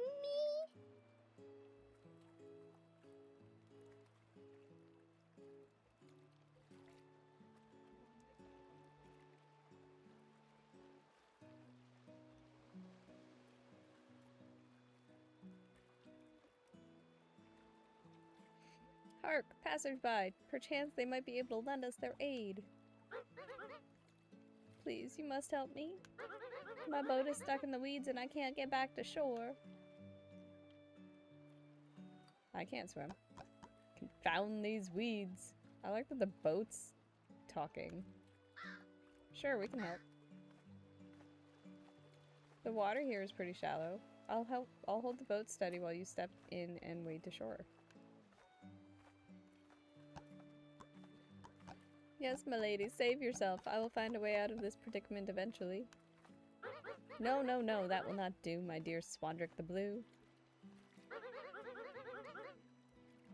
Hark, passersby. Perchance they might be able to lend us their aid. Please, you must help me. My boat is stuck in the weeds and I can't get back to shore. I can't swim. Confound these weeds. I like that the boat's talking. Sure, we can help. The water here is pretty shallow. I'll hold the boat steady while you step in and wade to shore. Yes, my lady, save yourself. I will find a way out of this predicament eventually. No, no, no, that will not do, my dear Swandrick the Blue.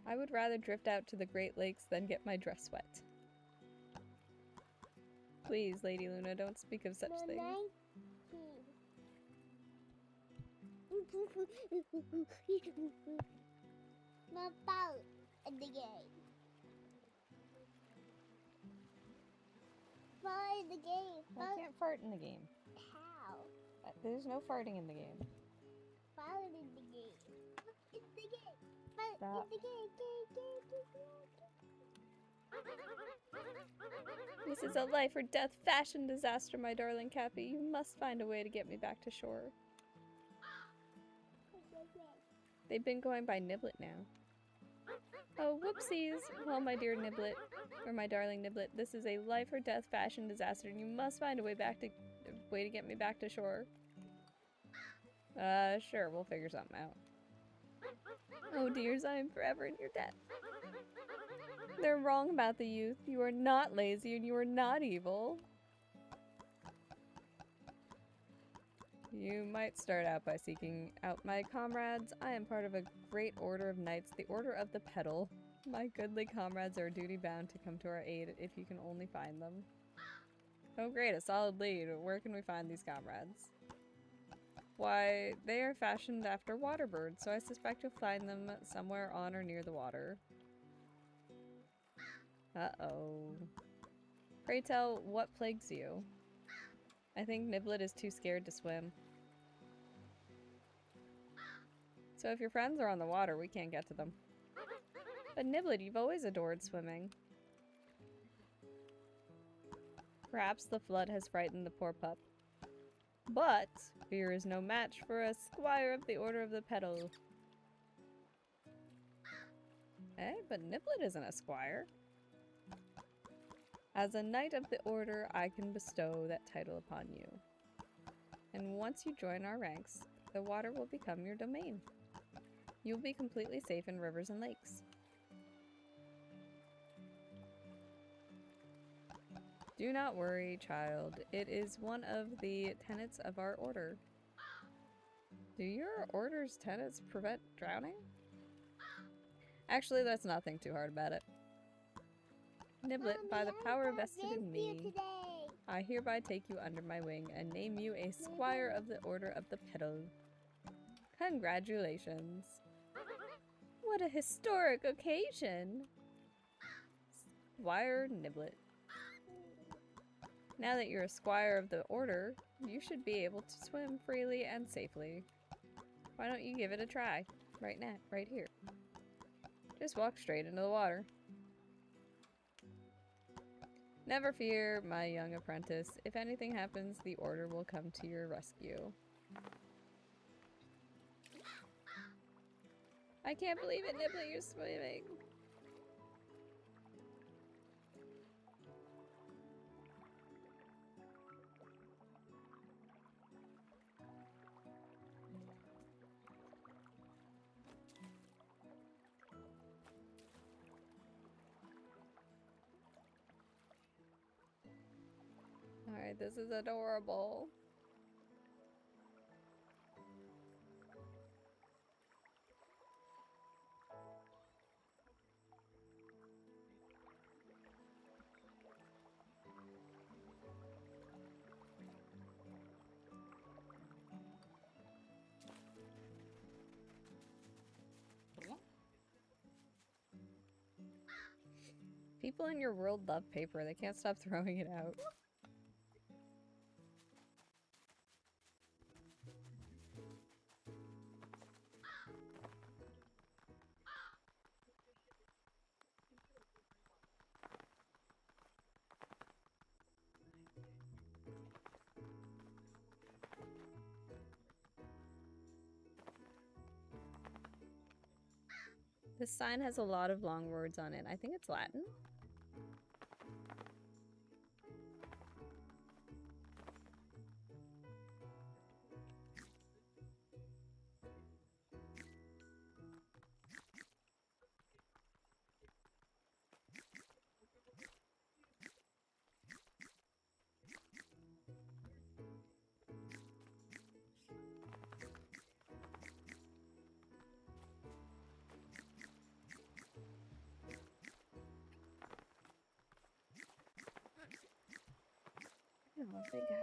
I would rather drift out to the Great Lakes than get my dress wet. Please, Lady Luna, don't speak of such things. My boat in the game. Fart in the game. I can't fart in the game. How? There's no farting in the game. Fart in the game. In the game. Fart Stop. in the game. This is a life or death fashion disaster, my darling Capy. You must find a way to get me back to shore. They've been going by Niblet now. Oh, whoopsies! Well, my dear Niblet, or my darling Niblet, this is a life or death fashion disaster, and you must find a way to get me back to shore. Sure, we'll figure something out. Oh dears, I am forever in your debt. They're wrong about the youth. You are not lazy, and you are not evil. You might start out by seeking out my comrades. I am part of a great order of knights, the Order of the Petal. My goodly comrades are duty-bound to come to our aid if you can only find them. Oh great, a solid lead. Where can we find these comrades? Why, they are fashioned after water birds, so I suspect you'll find them somewhere on or near the water. Uh-oh. Pray tell, what plagues you? I think Niblet is too scared to swim. So if your friends are on the water, we can't get to them. But Niblet, you've always adored swimming. Perhaps the flood has frightened the poor pup. But fear is no match for a squire of the Order of the Petal. Eh, but Niblet isn't a squire. As a knight of the order, I can bestow that title upon you. And once you join our ranks, the water will become your domain. You will be completely safe in rivers and lakes. Do not worry, child. It is one of the tenets of our order. Do your order's tenets prevent drowning? Actually, let's not think too hard about it. Niblet, by the power vested in me, I hereby take you under my wing and name you a squire of the Order of the Petal. Congratulations. What a historic occasion! Squire Niblet. Now that you're a squire of the order, you should be able to swim freely and safely. Why don't you give it a try? Right here. Just walk straight into the water. Never fear, my young apprentice. If anything happens, the order will come to your rescue. I can't believe it, Niblet, you're swimming. Alright, this is adorable. People in your world love paper. They can't stop throwing it out. This sign has a lot of long words on it. I think it's Latin. Oh, big guy.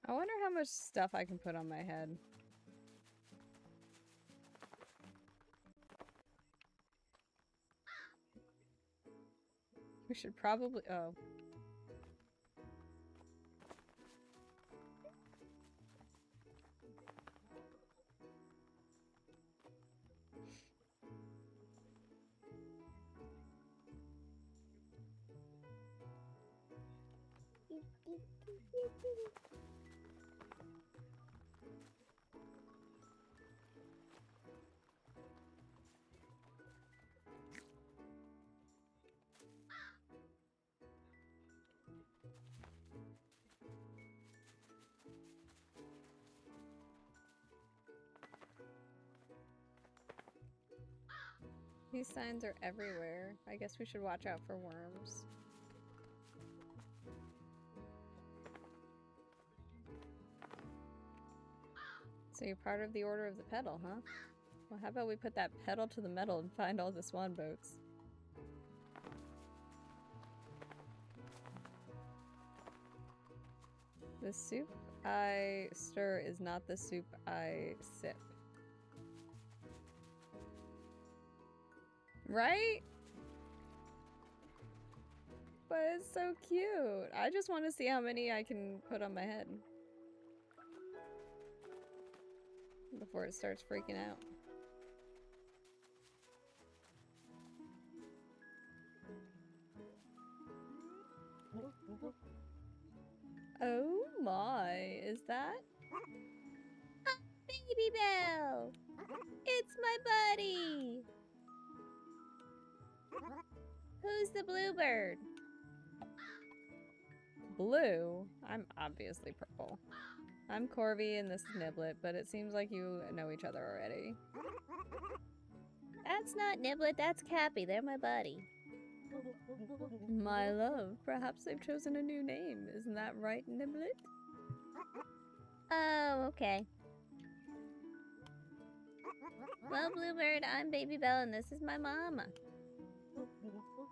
I wonder how much stuff I can put on my head. We should probably... oh. These signs are everywhere. I guess we should watch out for worms. So you're part of the Order of the Petal, huh? Well, how about we put that pedal to the metal and find all the swan boats? The soup I stir is not the soup I sip. Right? But it's so cute. I just want to see how many I can put on my head before it starts freaking out. Oh my, is that? Oh, Baby Belle! It's my buddy! Who's the bluebird? Blue? I'm obviously purple. I'm Corby and this is Niblet, but it seems like you know each other already. That's not Niblet, that's Capy. They're my buddy. My love, perhaps they've chosen a new name. Isn't that right, Niblet? Oh, okay. Well, Bluebird, I'm Baby Belle and this is my mama.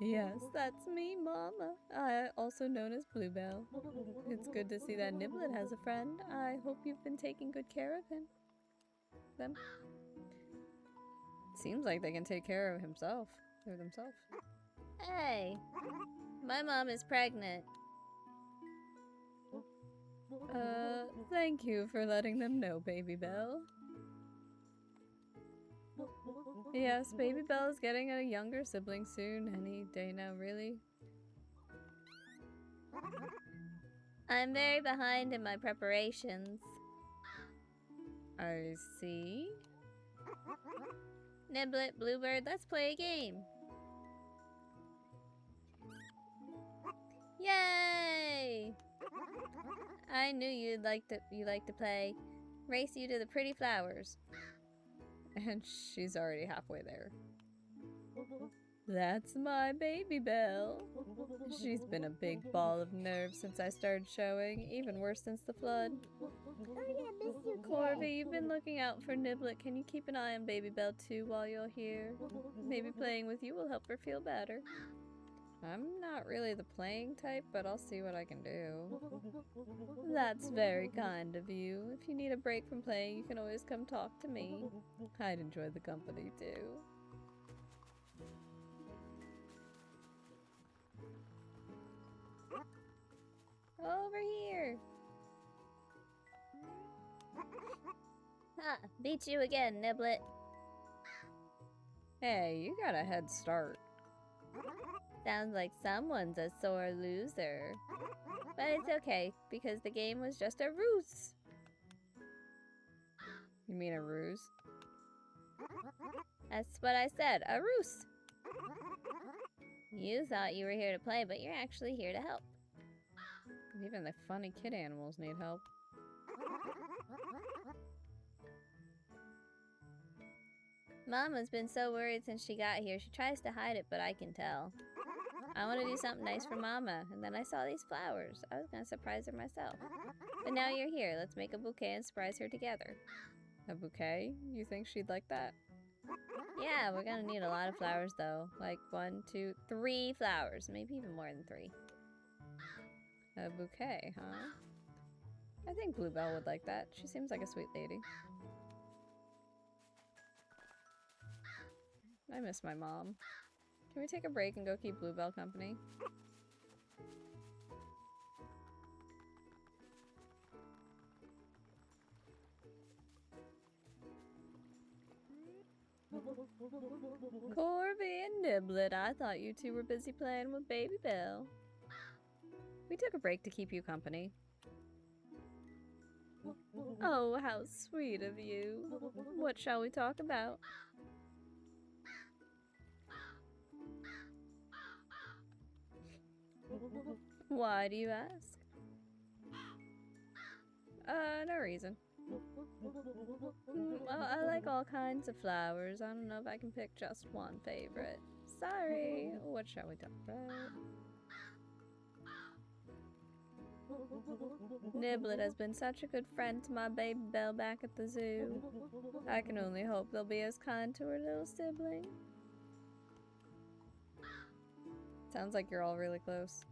Yes, that's me, Mama. Also known as Bluebell. It's good to see that Niblet has a friend. I hope you've been taking good care of him. Them. Seems like they can take care of himself. Or themselves. Hey, my mom is pregnant. Thank you for letting them know, Baby Belle. Yes, Baby Belle is getting a younger sibling soon, any day now, really. I'm very behind in my preparations. I see. Niblet, Bluebird, let's play a game. Yay! I knew you like to play. Race you to the pretty flowers. And she's already halfway there. That's my Baby Belle. She's been a big ball of nerves since I started showing, even worse since the flood. Corby, you've been looking out for Niblet. Can you keep an eye on Baby Belle too while you're here? Maybe playing with you will help her feel better. I'm not really the playing type, but I'll see what I can do. That's very kind of you. If you need a break from playing, you can always come talk to me. I'd enjoy the company too. Over here! Ha! Beat you again, Niblet. Hey, you got a head start. Sounds like someone's a sore loser. But it's okay, because the game was just a ruse. You mean a ruse? That's what I said, a ruse. You thought you were here to play, but you're actually here to help. Even the funny kid animals need help. Mama's been so worried since she got here. She tries to hide it, but I can tell. I want to do something nice for Mama, and then I saw these flowers. I was going to surprise her myself. But now you're here. Let's make a bouquet and surprise her together. A bouquet? You think she'd like that? Yeah, we're going to need a lot of flowers, though. Like 1, 2, 3 flowers. Maybe even more than 3. A bouquet, huh? I think Bluebell would like that. She seems like a sweet lady. I miss my mom. Can we take a break and go keep Bluebell company? Corby and Niblet, I thought you two were busy playing with Baby Belle. We took a break to keep you company. Oh, how sweet of you. What shall we talk about? Why do you ask? No reason. Well, I like all kinds of flowers. I don't know if I can pick just one favorite. Sorry. What shall we talk about? Niblet has been such a good friend to my baby Belle back at the zoo. I can only hope they'll be as kind to her little sibling. Sounds like you're all really close.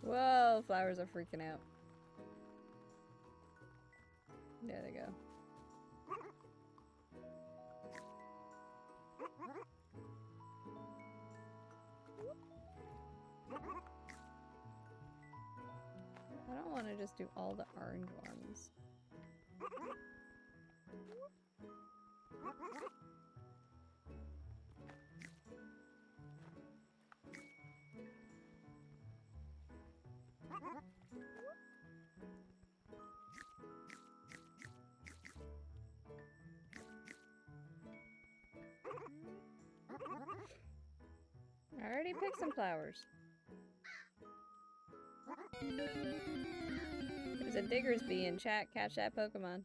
Whoa, flowers are freaking out. There they go. I don't want to just do all the orange ones. I already picked some flowers. There's a Digger's Bee in chat. Catch that Pokemon.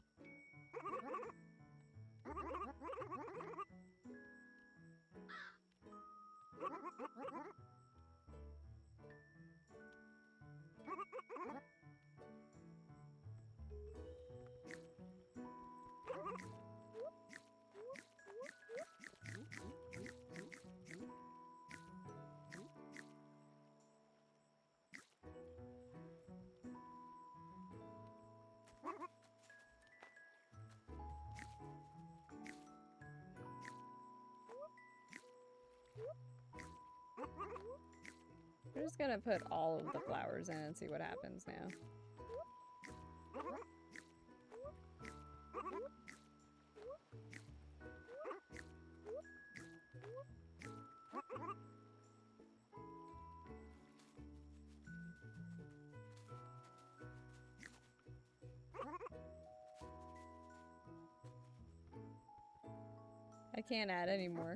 We're just gonna put all of the flowers in and see what happens now. I can't add any more.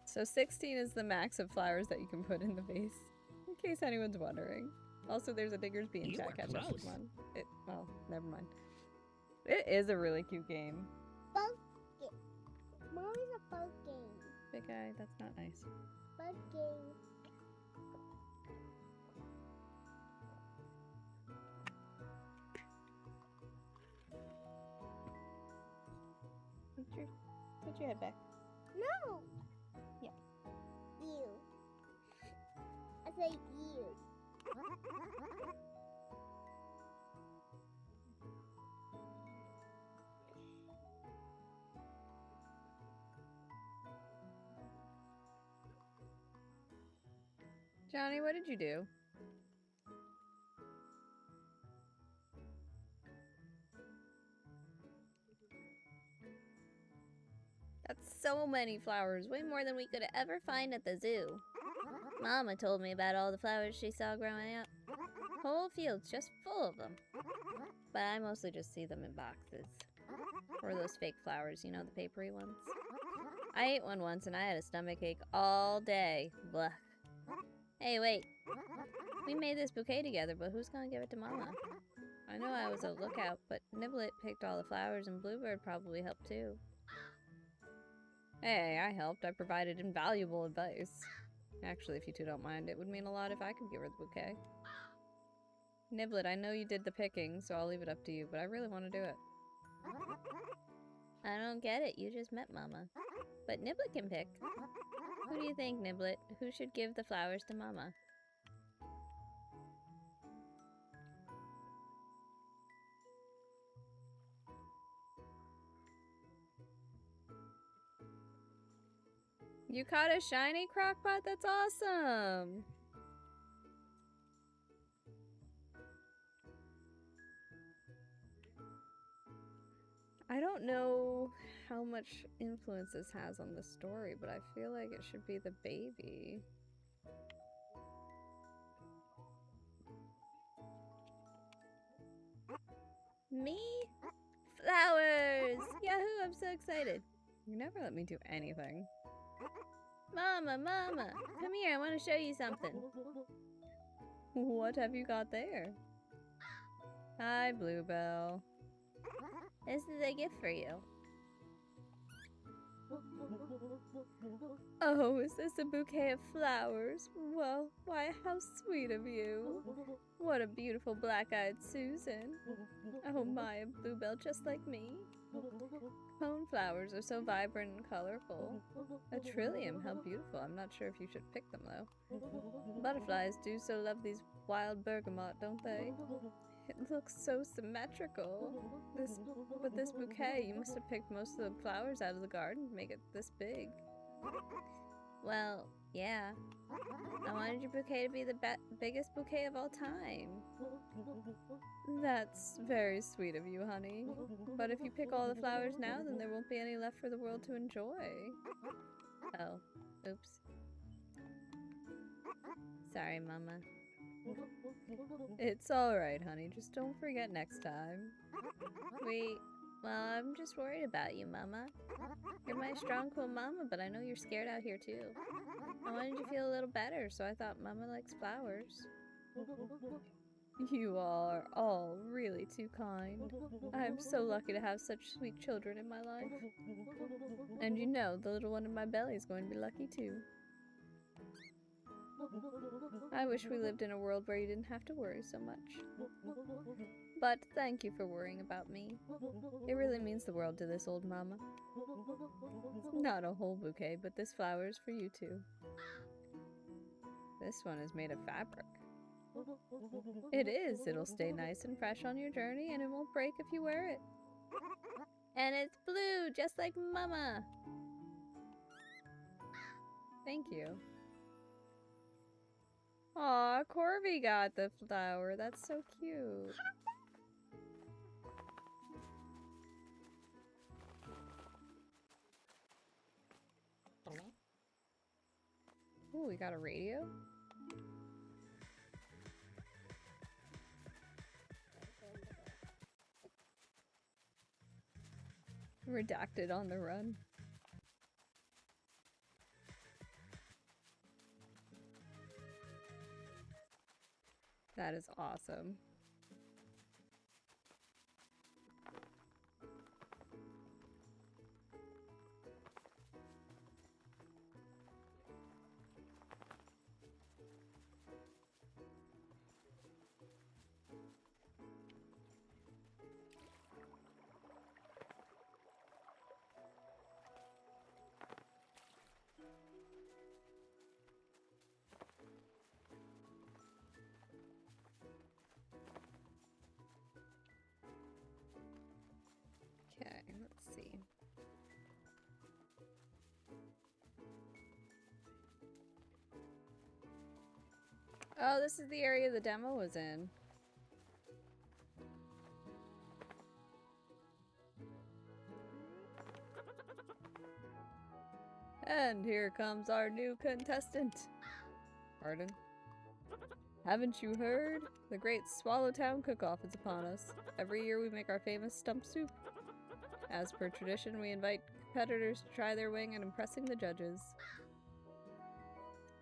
So 16 is the max of flowers that you can put in the vase, in case anyone's wondering. Also, there's a Digger's Bee in chat. Catch up with one. Well, never mind. It is a really cute game. Bug. Mom is a bug game. Big guy, that's not nice. Bug game. Put your head back. No. Yeah. You. I say you. Johnny, what did you do? That's so many flowers, way more than we could ever find at the zoo. Mama told me about all the flowers she saw growing up. Whole fields just full of them. But I mostly just see them in boxes. Or those fake flowers, you know, the papery ones. I ate one once and I had a stomachache all day. Blech. Hey, wait. We made this bouquet together, but who's gonna give it to Mama? I know I was a lookout, but Niblet picked all the flowers and Bluebird probably helped too. Hey, I helped. I provided invaluable advice. Actually, if you two don't mind, it would mean a lot if I could give her the bouquet. Niblet, I know you did the picking, so I'll leave it up to you, but I really want to do it. I don't get it. You just met Mama. But Niblet can pick. Who do you think, Niblet? Who should give the flowers to Mama? You caught a shiny crockpot? That's awesome! I don't know how much influence this has on the story, but I feel like it should be the baby. Me? Flowers! Yahoo! I'm so excited. You never let me do anything. Mama, Mama, come here. I want to show you something. What have you got there? Hi, Bluebell. This is a gift for you. Oh, is this a bouquet of flowers? Well, why, how sweet of you. What a beautiful black-eyed Susan. Oh my, a Bluebell just like me. Cone flowers are so vibrant and colorful. A trillium, how beautiful. I'm not sure if you should pick them, though. Butterflies do so love these wild bergamot, don't they? It looks so symmetrical. But this bouquet, you must have picked most of the flowers out of the garden to make it this big. Well, yeah. I wanted your bouquet to be the biggest bouquet of all time. That's very sweet of you, honey. But if you pick all the flowers now, then there won't be any left for the world to enjoy. Oh, oops. Sorry, Mama. It's alright, honey. Just don't forget next time. Well, I'm just worried about you, Mama. You're my strong, cool mama, but I know you're scared out here, too. I wanted you to feel a little better, so I thought Mama likes flowers. You are all really too kind. I'm so lucky to have such sweet children in my life. And you know, the little one in my belly is going to be lucky, too. I wish we lived in a world where you didn't have to worry so much. But thank you for worrying about me. It really means the world to this old mama. It's not a whole bouquet, but this flower is for you too. This one is made of fabric. It is. It'll stay nice and fresh on your journey, and it won't break if you wear it. And it's blue, just like Mama! Thank you. Aw, Corby got the flower. That's so cute. Ooh, we got a radio? Redacted on the run. That is awesome. Okay, let's see. Oh, this is the area the demo was in. And here comes our new contestant. Pardon? Haven't you heard? The great Swallowtown Cook-Off is upon us. Every year we make our famous stump soup. As per tradition, we invite competitors to try their wing at impressing the judges.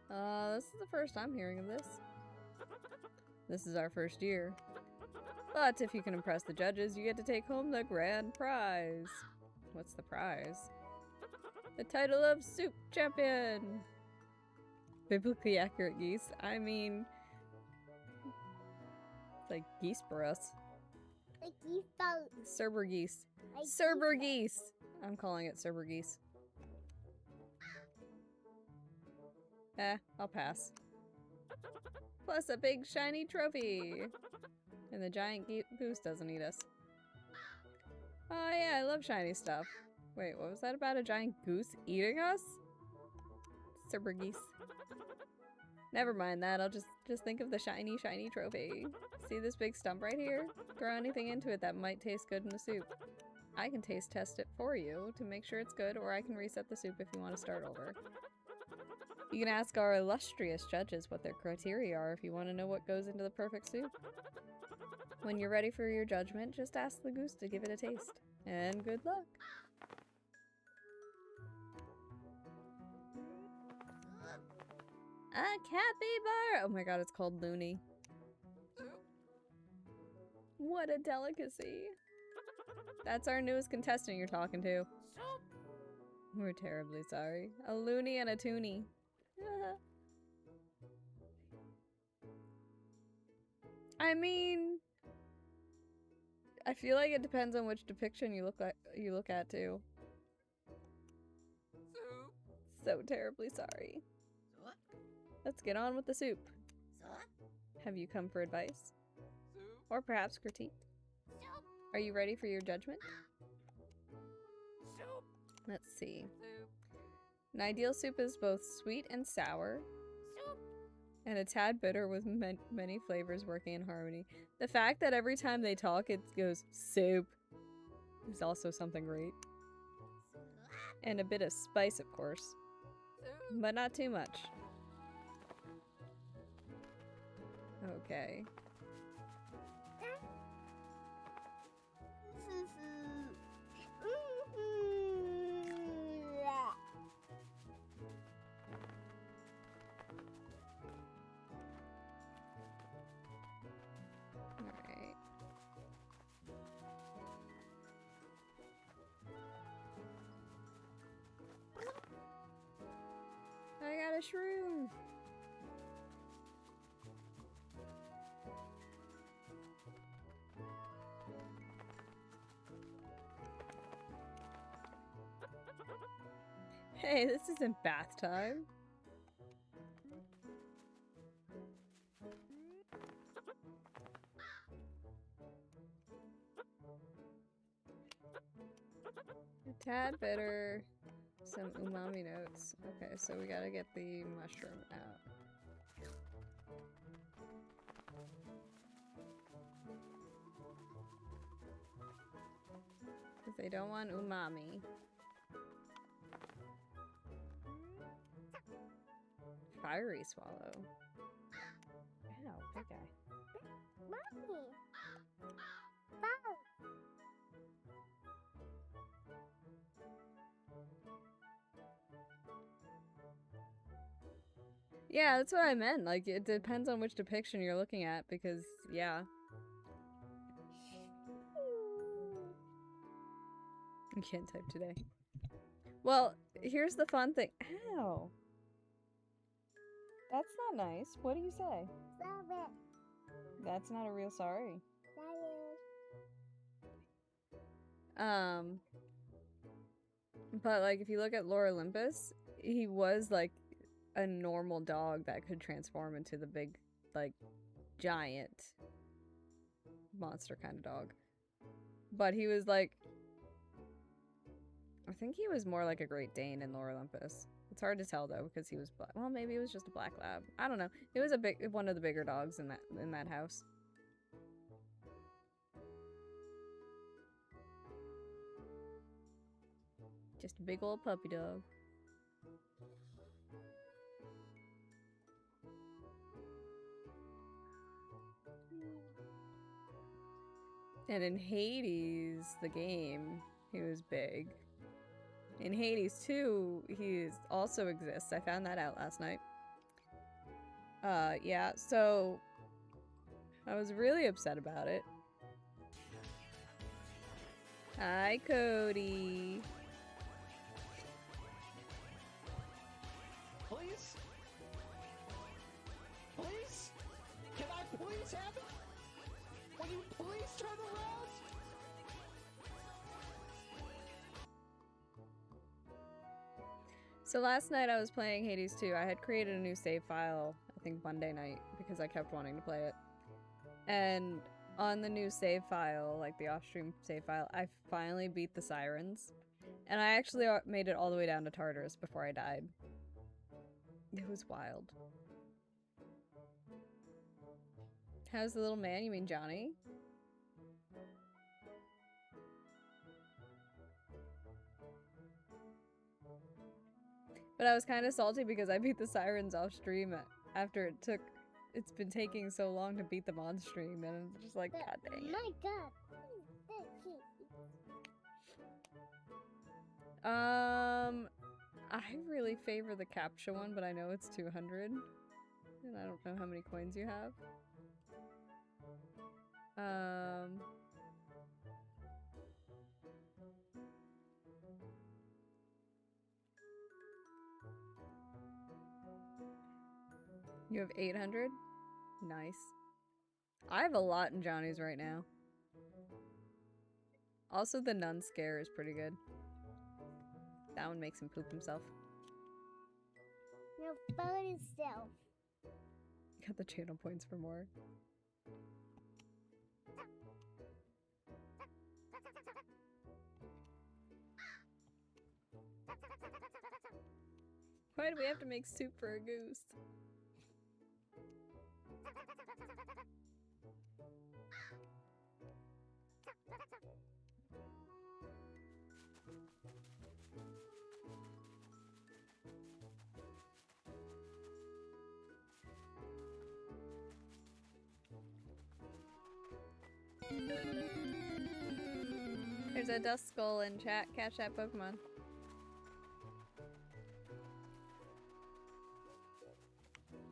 This is the first I'm hearing of this. This is our first year. But if you can impress the judges, you get to take home the grand prize. What's the prize? The title of Soup Champion! Biblically accurate geese. I mean... it's like geese for us. Like geese boat. Cerber geese. Like Cerber geese! I'm calling it Cerber geese. I'll pass. Plus a big shiny trophy! And the giant goose doesn't eat us. Oh yeah, I love shiny stuff. Wait, what was that about a giant goose eating us? Cerber geese. Never mind that, I'll just think of the shiny trophy. See this big stump right here? Throw anything into it that might taste good in the soup. I can taste test it for you to make sure it's good, or I can reset the soup if you want to start over. You can ask our illustrious judges what their criteria are if you want to know what goes into the perfect soup. When you're ready for your judgment, just ask the goose to give it a taste. And good luck. A capybara! Oh my god, it's called Looney. What a delicacy. That's our newest contestant you're talking to. We're terribly sorry. A loony and a toonie. I mean, I feel like it depends on which depiction you look at too. So terribly sorry. Let's get on with the soup. Have you come for advice? Or perhaps critique? Are you ready for your judgment? Let's see. An ideal soup is both sweet and sour, and a tad bitter with many flavors working in harmony. The fact that every time they talk it goes soup is also something great. And a bit of spice, of course, but not too much. Okay. I got a shroom. Hey, this isn't bath time. A tad bitter. Some umami notes. Okay, so we gotta get the mushroom out. Because they don't want umami. Fiery swallow. Ow, big guy. Mommy. Yeah, that's what I meant. Like, it depends on which depiction you're looking at, because, yeah. I can't type today. Well, here's the fun thing. Ow. That's not nice. What do you say? Stop it. That's not a real sorry. That is. But, like, if you look at Lore Olympus, he was, like, a normal dog that could transform into the big, like, giant monster kind of dog. But he was like, I think he was more like a Great Dane in Lore Olympus. It's hard to tell though because he was black. Well, maybe it was just a black lab. I don't know. It was one of the bigger dogs in that house. Just a big old puppy dog. And in Hades, the game, he was big. In Hades 2, he also exists. I found that out last night. Yeah, so I was really upset about it. Hi, Cody. Please? Please? Can I please have it? Will you please turn around? So last night I was playing Hades 2. I had created a new save file, I think Monday night, because I kept wanting to play it. And on the new save file, like the off-stream save file, I finally beat the sirens. And I actually made it all the way down to Tartarus before I died. It was wild. How's the little man? You mean Johnny? But I was kind of salty because I beat the sirens off stream after it took it's been taking so long to beat them on stream, and I'm just like, god dang it. My god. That cute. I really favor the captcha one, but I know it's 200. And I don't know how many coins you have. You have 800? Nice. I have a lot in Johnny's right now. Also, the nun scare is pretty good. That one makes him poop himself. No, phone self. Got the channel points for more. Why do we have to make soup for a goose? There's a dust skull in chat. Catch that Pokemon.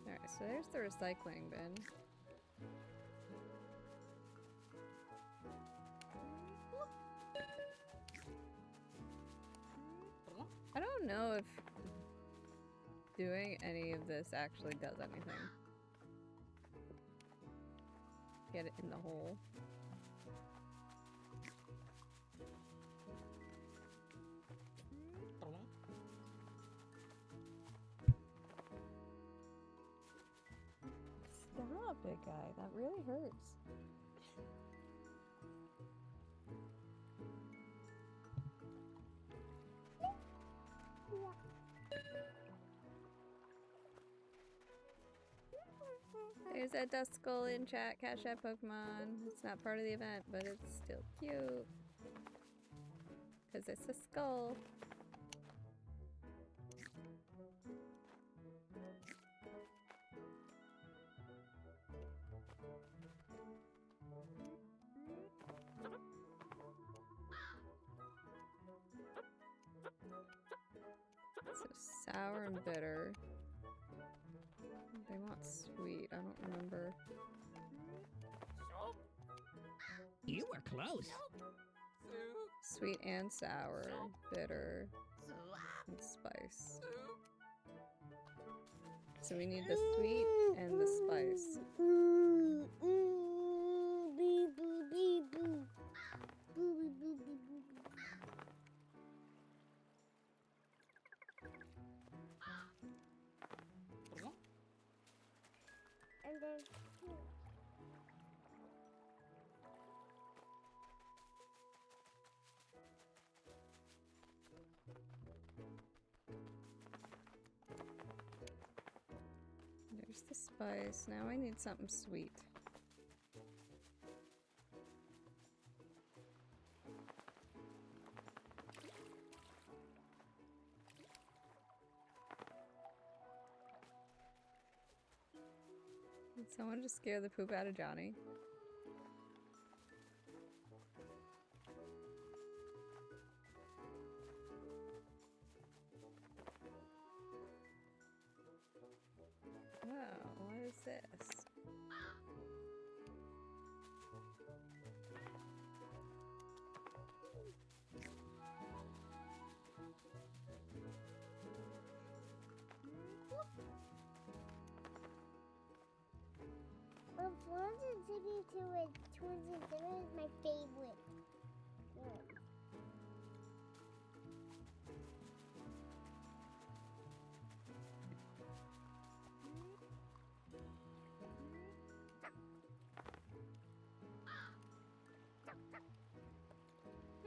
Alright, so there's the recycling bin. I don't know if doing any of this actually does anything. Get it in the hole. Stop it, guy. That really hurts. There's a dust skull in chat. Catch that Pokemon. It's not part of the event, but it's still cute. Because it's a skull. So sour and bitter. They want sweet. I don't remember. You were close. Sweet and sour, bitter, and spice. So we need the sweet and the spice. Ooh, ooh, bee boo bee boo. Boo boo boo boo boo boo. And then here. There's the spice. Now I need something sweet. Did someone just scare the poop out of Johnny? Wow, what is this? Well, Florence and Ziggy to it towards the dinner is my favorite. Yeah.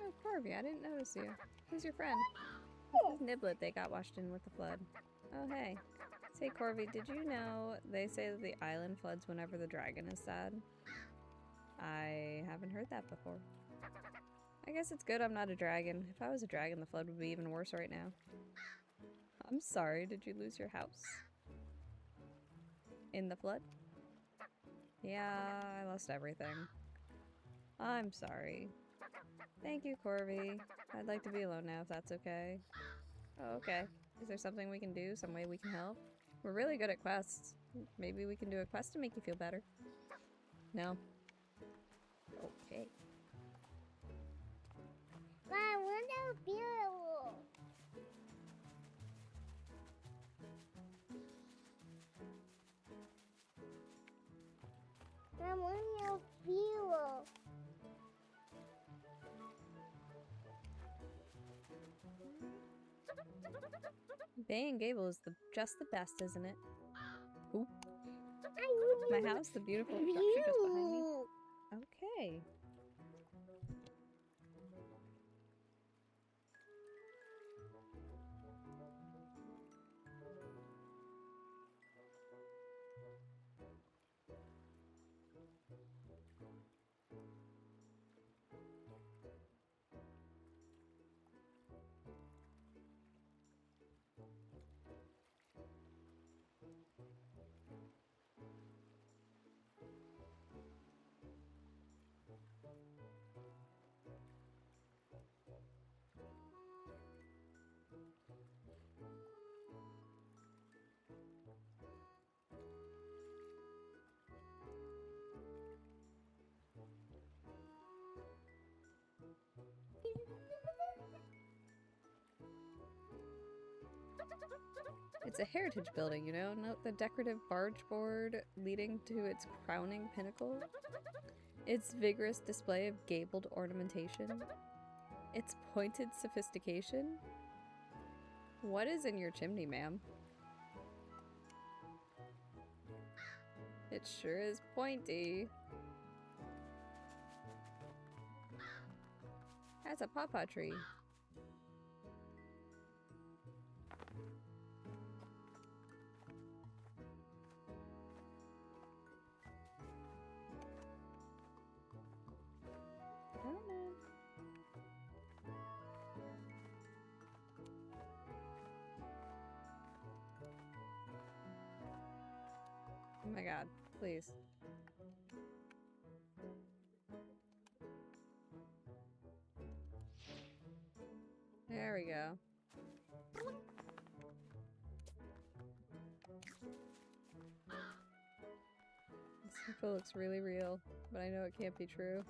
Oh, Corby, I didn't notice you. Who's your friend? This is Niblet. They got washed in with the flood. Oh, hey. Say, Corby, did you know they say that the island floods whenever the dragon is sad? I haven't heard that before. I guess it's good I'm not a dragon. If I was a dragon, the flood would be even worse right now. I'm sorry, did you lose your house? In the flood? Yeah, I lost everything. I'm sorry. Thank you, Corby. I'd like to be alone now if that's okay. Oh, okay. Is there something we can do? Some way we can help? We're really good at quests. Maybe we can do a quest to make you feel better. No? Okay. I want to be alone. I want to be alone. Bay and Gable is just the best, isn't it? Ooh. I My want house, the beautiful structure just behind me. you. Okay. It's a heritage building, you know? Note the decorative barge board leading to its crowning pinnacle. Its vigorous display of gabled ornamentation. Its pointed sophistication. What is in your chimney, ma'am? It sure is pointy. That's a pawpaw tree. Come on. Oh my god, please. There we go. This info looks really real, but I know it can't be true.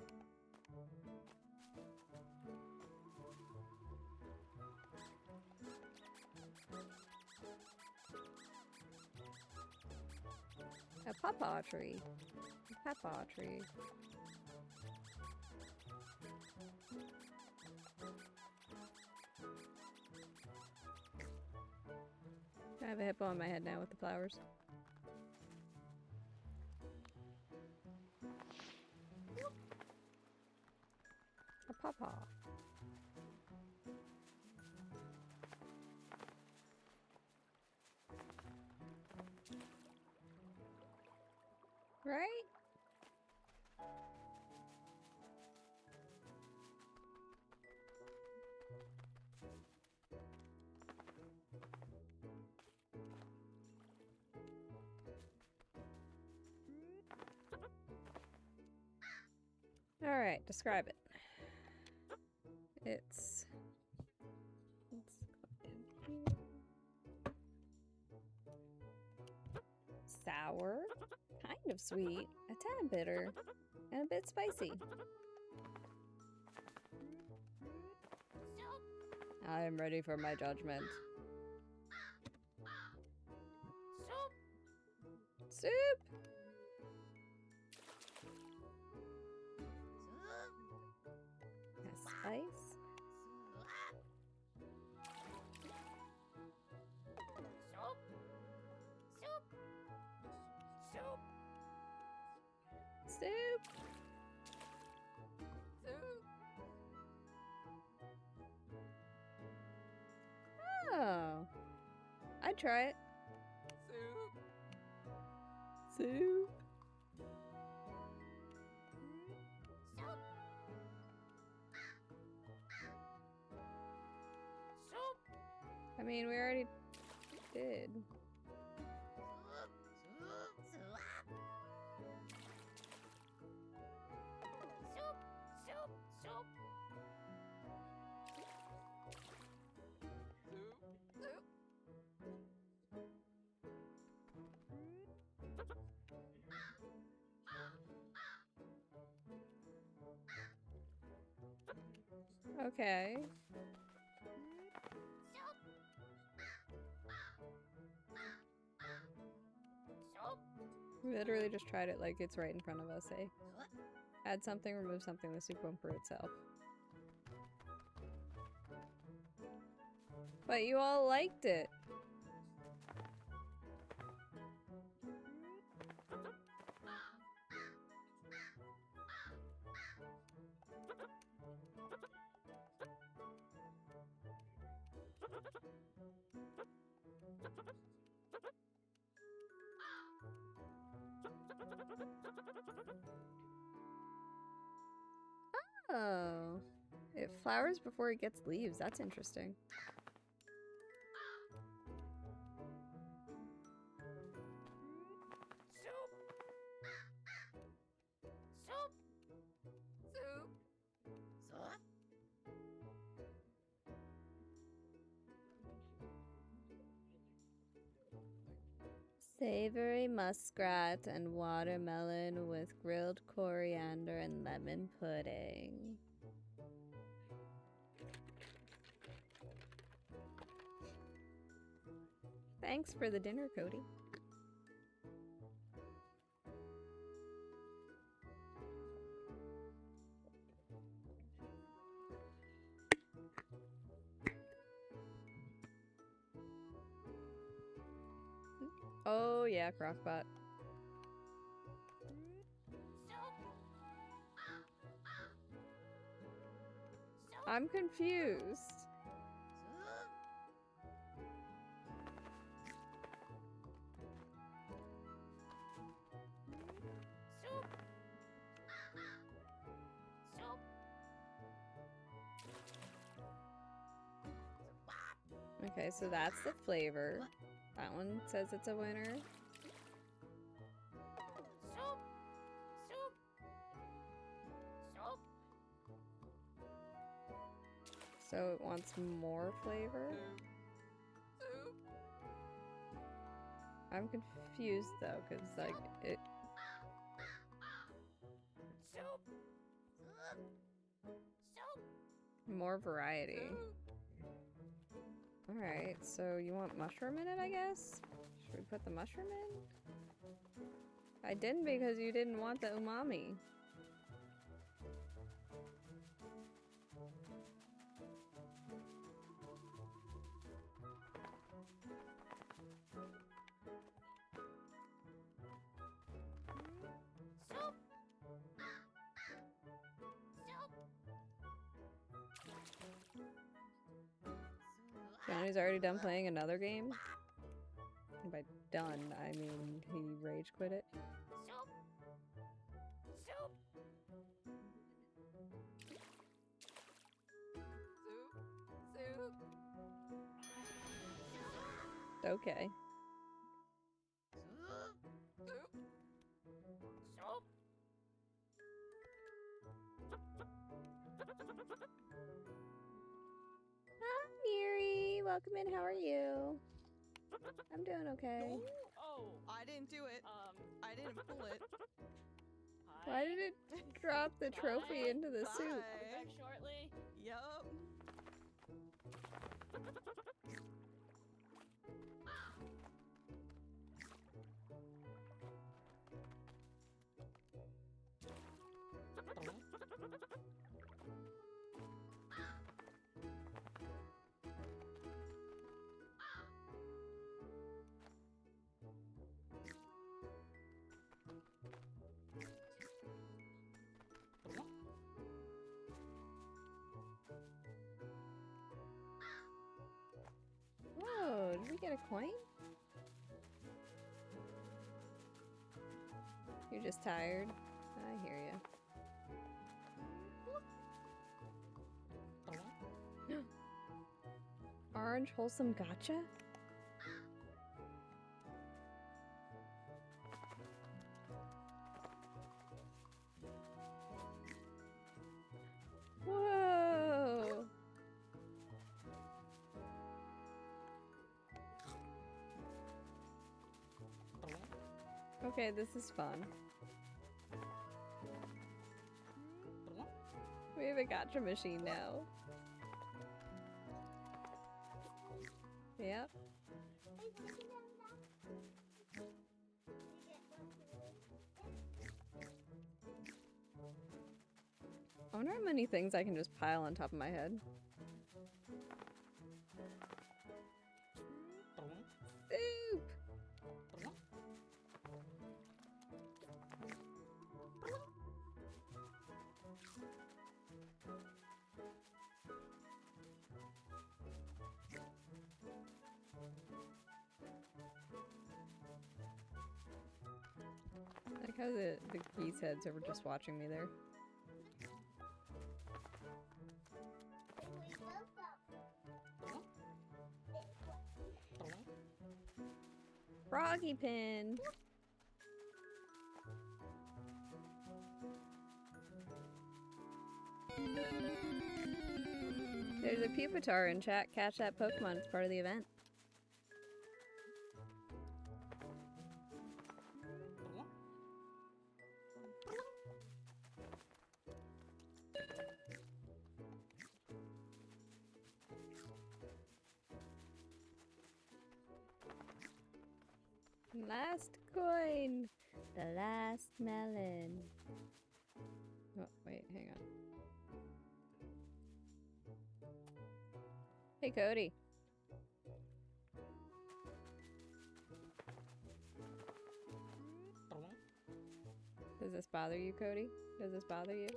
A pawpaw tree. A pawpaw tree. I have a hippo on my head now with the flowers. A pawpaw. Right? Alright, describe it. It's sour, kind of sweet, a tad bitter, and a bit spicy. I am ready for my judgment. Soup! A spice? Soup! Oh. I'd try it. Soup. I mean, we already did. Okay. We literally just tried it like it's right in front of us, eh? Add something, remove something, the soup won't brew itself. But you all liked it. Oh. It flowers before it gets leaves. That's interesting. Savory muskrat and watermelon with grilled coriander and lemon pudding. Thanks for the dinner, Cody. Oh yeah, Crockpot. I'm confused. Okay, so that's the flavor. That one says it's a winner. So it wants more flavor? I'm confused though, because like it... More variety. Alright, so you want mushroom in it, I guess? Should we put the mushroom in? I didn't because you didn't want the umami. Johnny's already done playing another game? And by done, I mean he rage quit it. Okay. Miri, welcome in. How are you? I'm doing okay. No? Oh, I didn't do it. I didn't pull it. Why did it drop the trophy into the soup? Bye. Back shortly. Yup. Whoa, did we get a coin? You're just tired. I hear you. Orange wholesome gotcha? Whoa! Okay, this is fun. We have a gotcha machine now. Yep. I wonder how many things I can just pile on top of my head. Soup! I like how the geese heads are just watching me there. Froggy pin! There's a Pupitar in chat. Catch that Pokemon. It's part of the event. Last coin! The last melon. Oh, wait, hang on. Hey, Cody. Does this bother you, Cody? Does this bother you?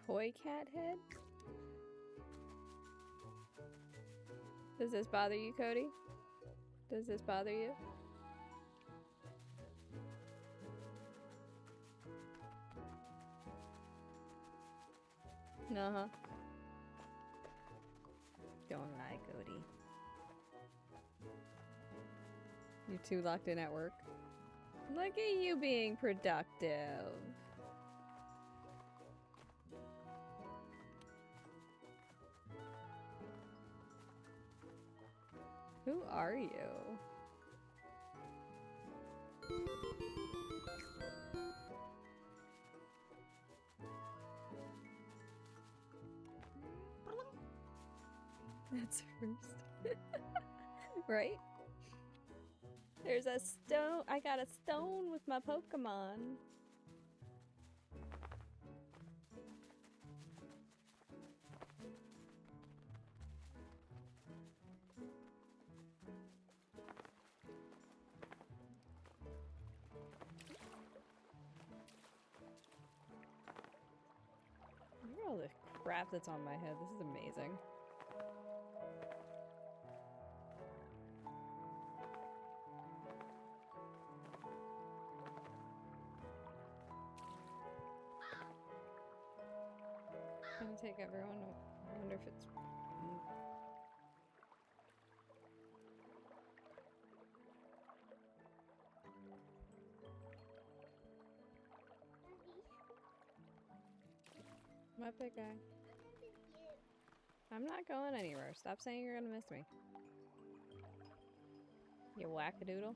Toy cat head? Does this bother you, Cody? Does this bother you? Uh-huh. Don't lie, Cody. You're too locked in at work. Look at you being productive. Who are you? That's first. Right? There's a stone. I got a stone with my Pokemon. Look at all the crap that's on my head. This is amazing. Gonna take everyone. I wonder if it's. My big guy. I'm not going anywhere. Stop saying you're gonna miss me. You wackadoodle.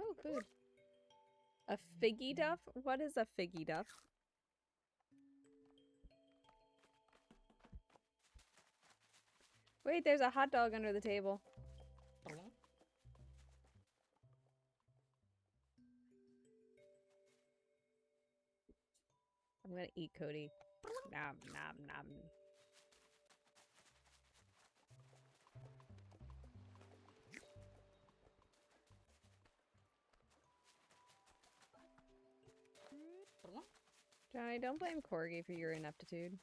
Oh, food. A figgy duff? What is a figgy duff? Wait, there's a hot dog under the table. I'm gonna eat Cody. Nom, nom, nom. Johnny, don't blame Corgi for your ineptitude.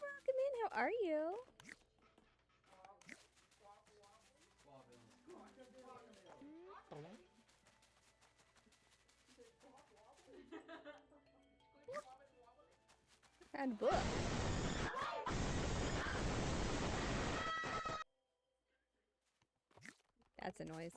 Welcome in. How are you? And book. That's a noise.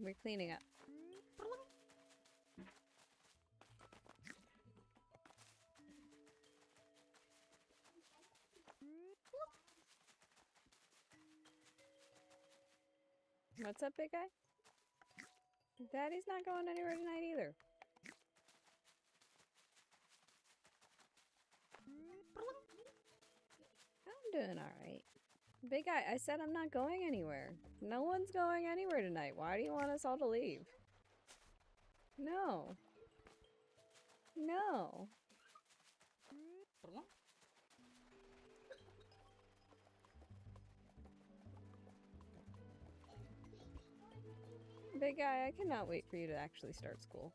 We're cleaning up. What's up, big guy? Daddy's not going anywhere tonight either. I'm doing alright. Big guy, I said I'm not going anywhere. No one's going anywhere tonight. Why do you want us all to leave? No. No. Big guy, I cannot wait for you to actually start school.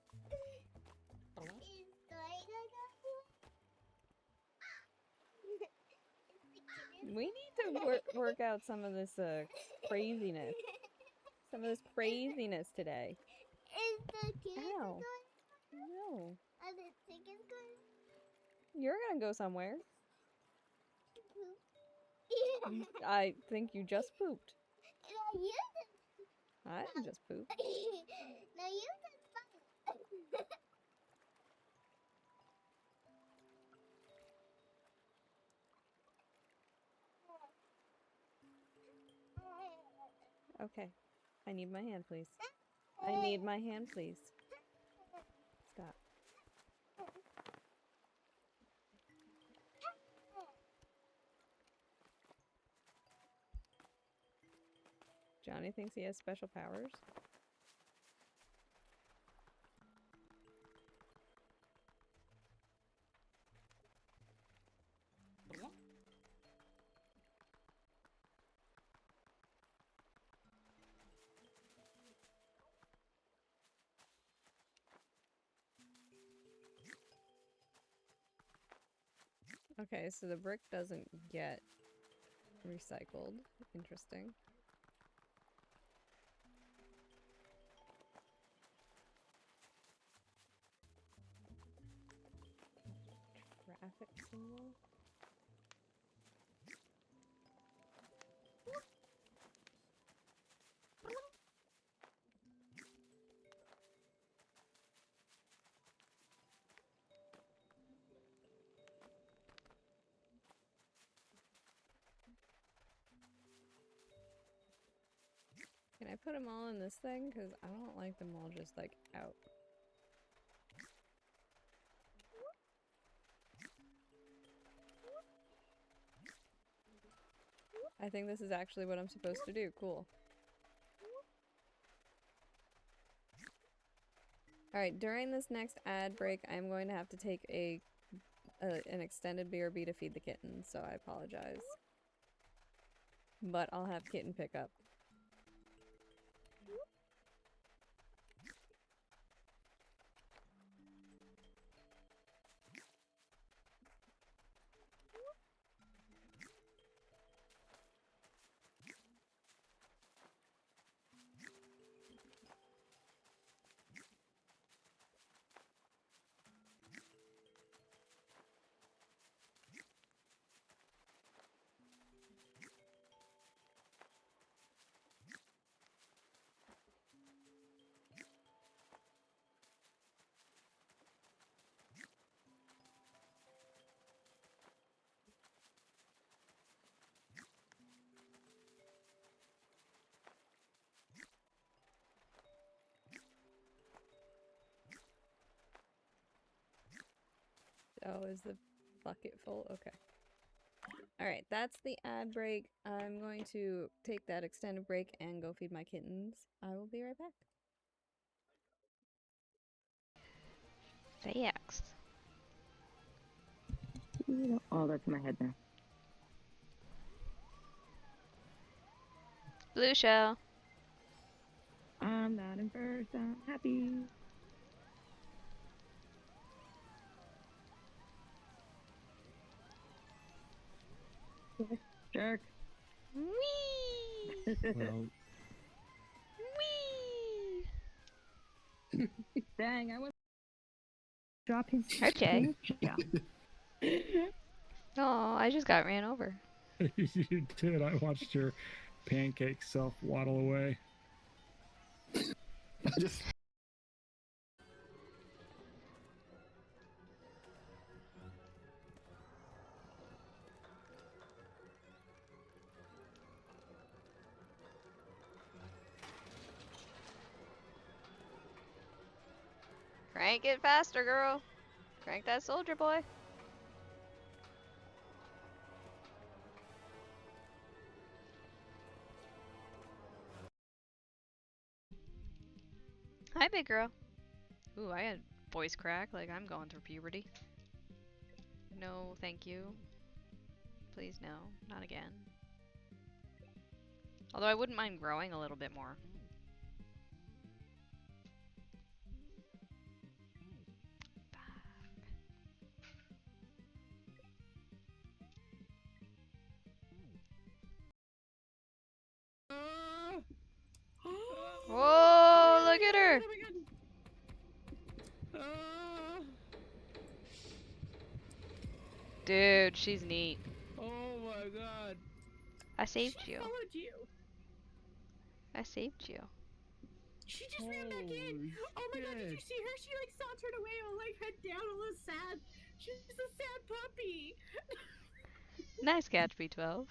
We need to work out some of this craziness. Some of this craziness today. Is the kid Ow. going? No. Are the chickens going? You're gonna go somewhere. Poop. I think you just pooped. No, you I didn't just poop. no, you just fun. Okay. I need my hand, please. I need my hand, please. Stop. Johnny thinks he has special powers. Okay, so the brick doesn't get recycled. Interesting. Traffic symbol. Can I put them all in this thing? Because I don't like them all just like out. I think this is actually what I'm supposed to do. Cool. Alright, during this next ad break, I'm going to have to take an extended BRB to feed the kitten, so I apologize. But I'll have kitten pick up. Oh, is the bucket full? Okay. Alright, that's the ad break. I'm going to take that extended break and go feed my kittens. I will be right back. Thanks. Oh, that's my head now. Blue shell. I'm not in first. I'm happy. Jerk. Whee! Well, Whee! Dang, I was dropping. Okay. Yeah. Oh, I just got ran over. you did. I watched your pancake self waddle away. I just. Crank it faster, girl. Crank that soldier boy. Hi, big girl. Ooh, I had voice crack like I'm going through puberty. No, thank you. Please no, not again. Although I wouldn't mind growing a little bit more. Whoa, look at her! Dude, she's neat. Oh my god. I saved you. Followed you. I saved you. She just ran back in. Oh my god, did you see her? She like sauntered away, all like head down, a little sad. She's a sad puppy. Nice catch, B12.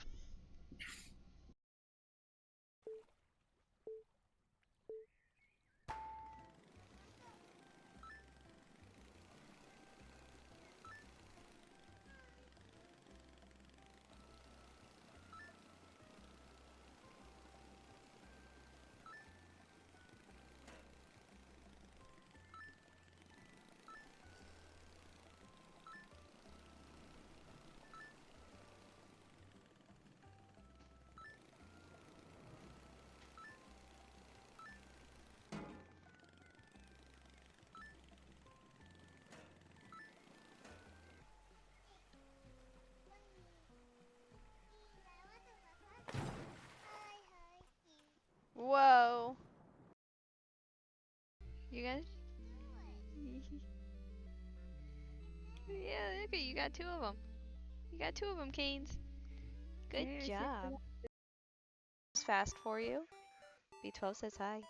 Whoa. You guys? Yeah, look at you got 2 of them. You got 2 of them, Canes. Good job. It's fast for you. B12 says hi.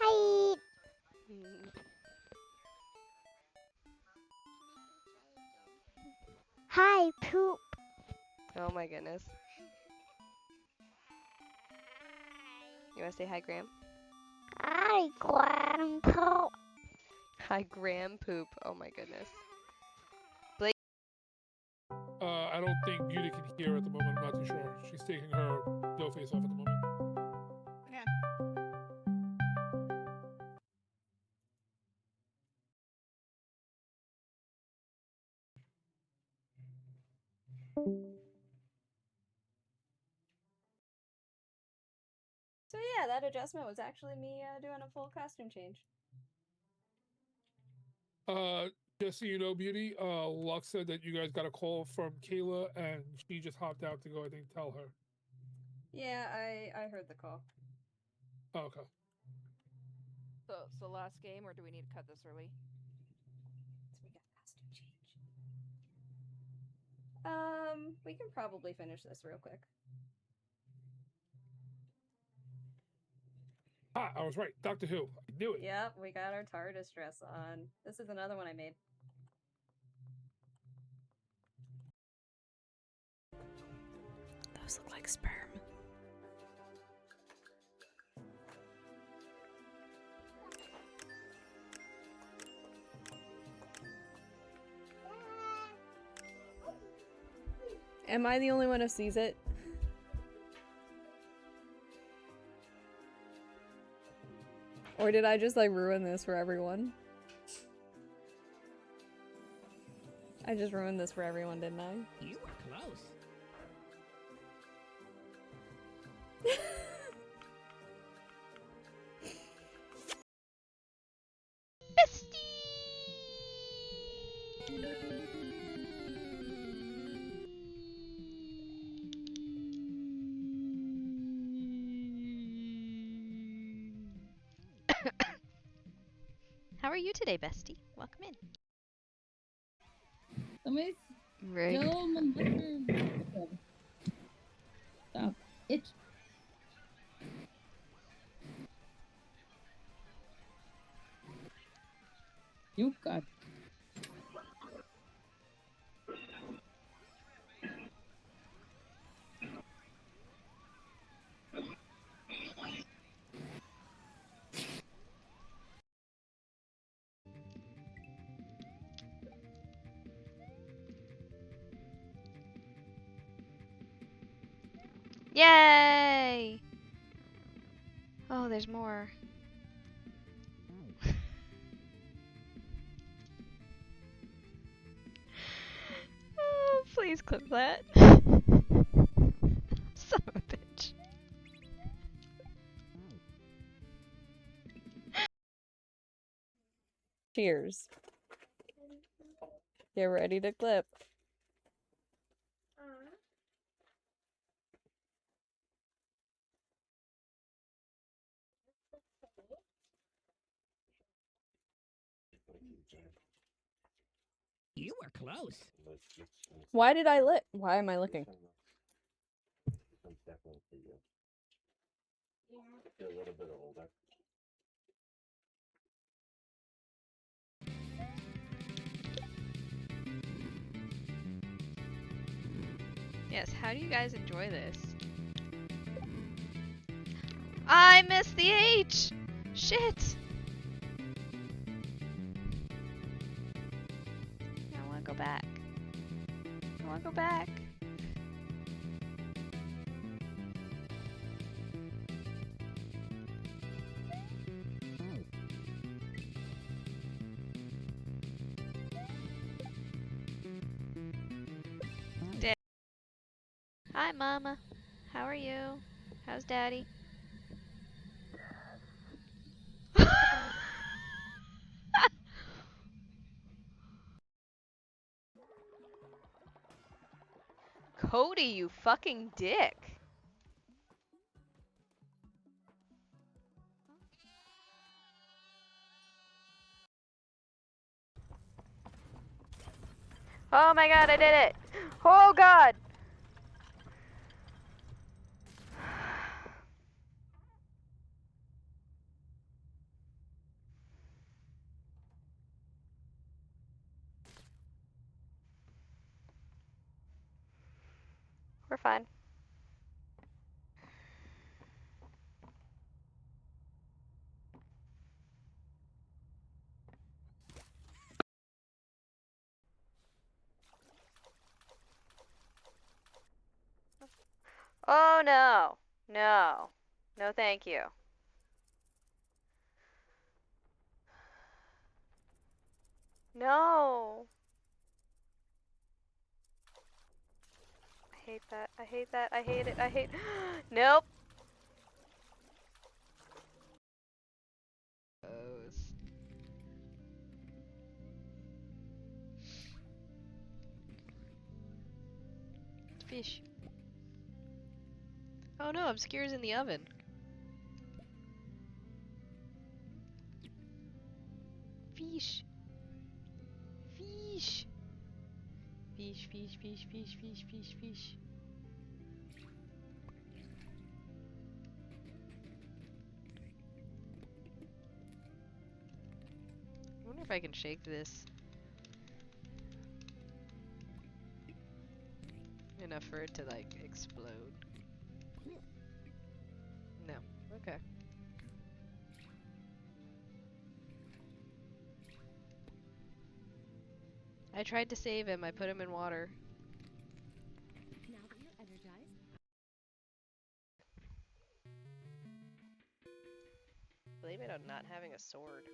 Hi. Hi, poop. Oh my goodness. You wanna say hi, Graham? Hi, Grandpa. Hi, Graham poop. Oh my goodness. I don't think Beauty can hear at the moment. I'm not too sure. She's taking her dough face off at the moment. Yeah. So yeah, that adjustment was actually me doing a full costume change. Just so you know, Beauty, Lux said that you guys got a call from Kayla and she just hopped out to go, I think, tell her. Yeah, I heard the call. Oh, okay. So last game, or do we need to cut this early? So we got costume change. We can probably finish this real quick. Ah, I was right. Doctor Who. I knew it. Yep, we got our TARDIS dress on. This is another one I made. Those look like sperm. Am I the only one who sees it? Or did I just like ruin this for everyone? I just ruined this for everyone, didn't I? You were close. How are you today, bestie? Welcome in. Somebody's Right. still molesting. Stop. Itch. You got. Yay! Oh, there's more. Oh, please clip that. Son of a bitch. Cheers. Get ready to clip. You were close. Why did I lick? Why am I licking? Yes, how do you guys enjoy this? I missed the H! Shit! I wanna go back. I wanna go back. Hi, Mama. How are you? How's Daddy? Cody, you fucking dick. Oh my god, I did it! Oh god! We're fine. Oh no. No. No thank you. No. I hate that. I hate that. I hate it. I hate. Nope. Fish. Oh no, I'm skewers in the oven. Fish. Fish. Fish, fish, fish, fish, fish, fish, fish. I wonder if I can shake this enough for it to like explode. No. Okay. I tried to save him. I put him in water. blame it on not having a sword.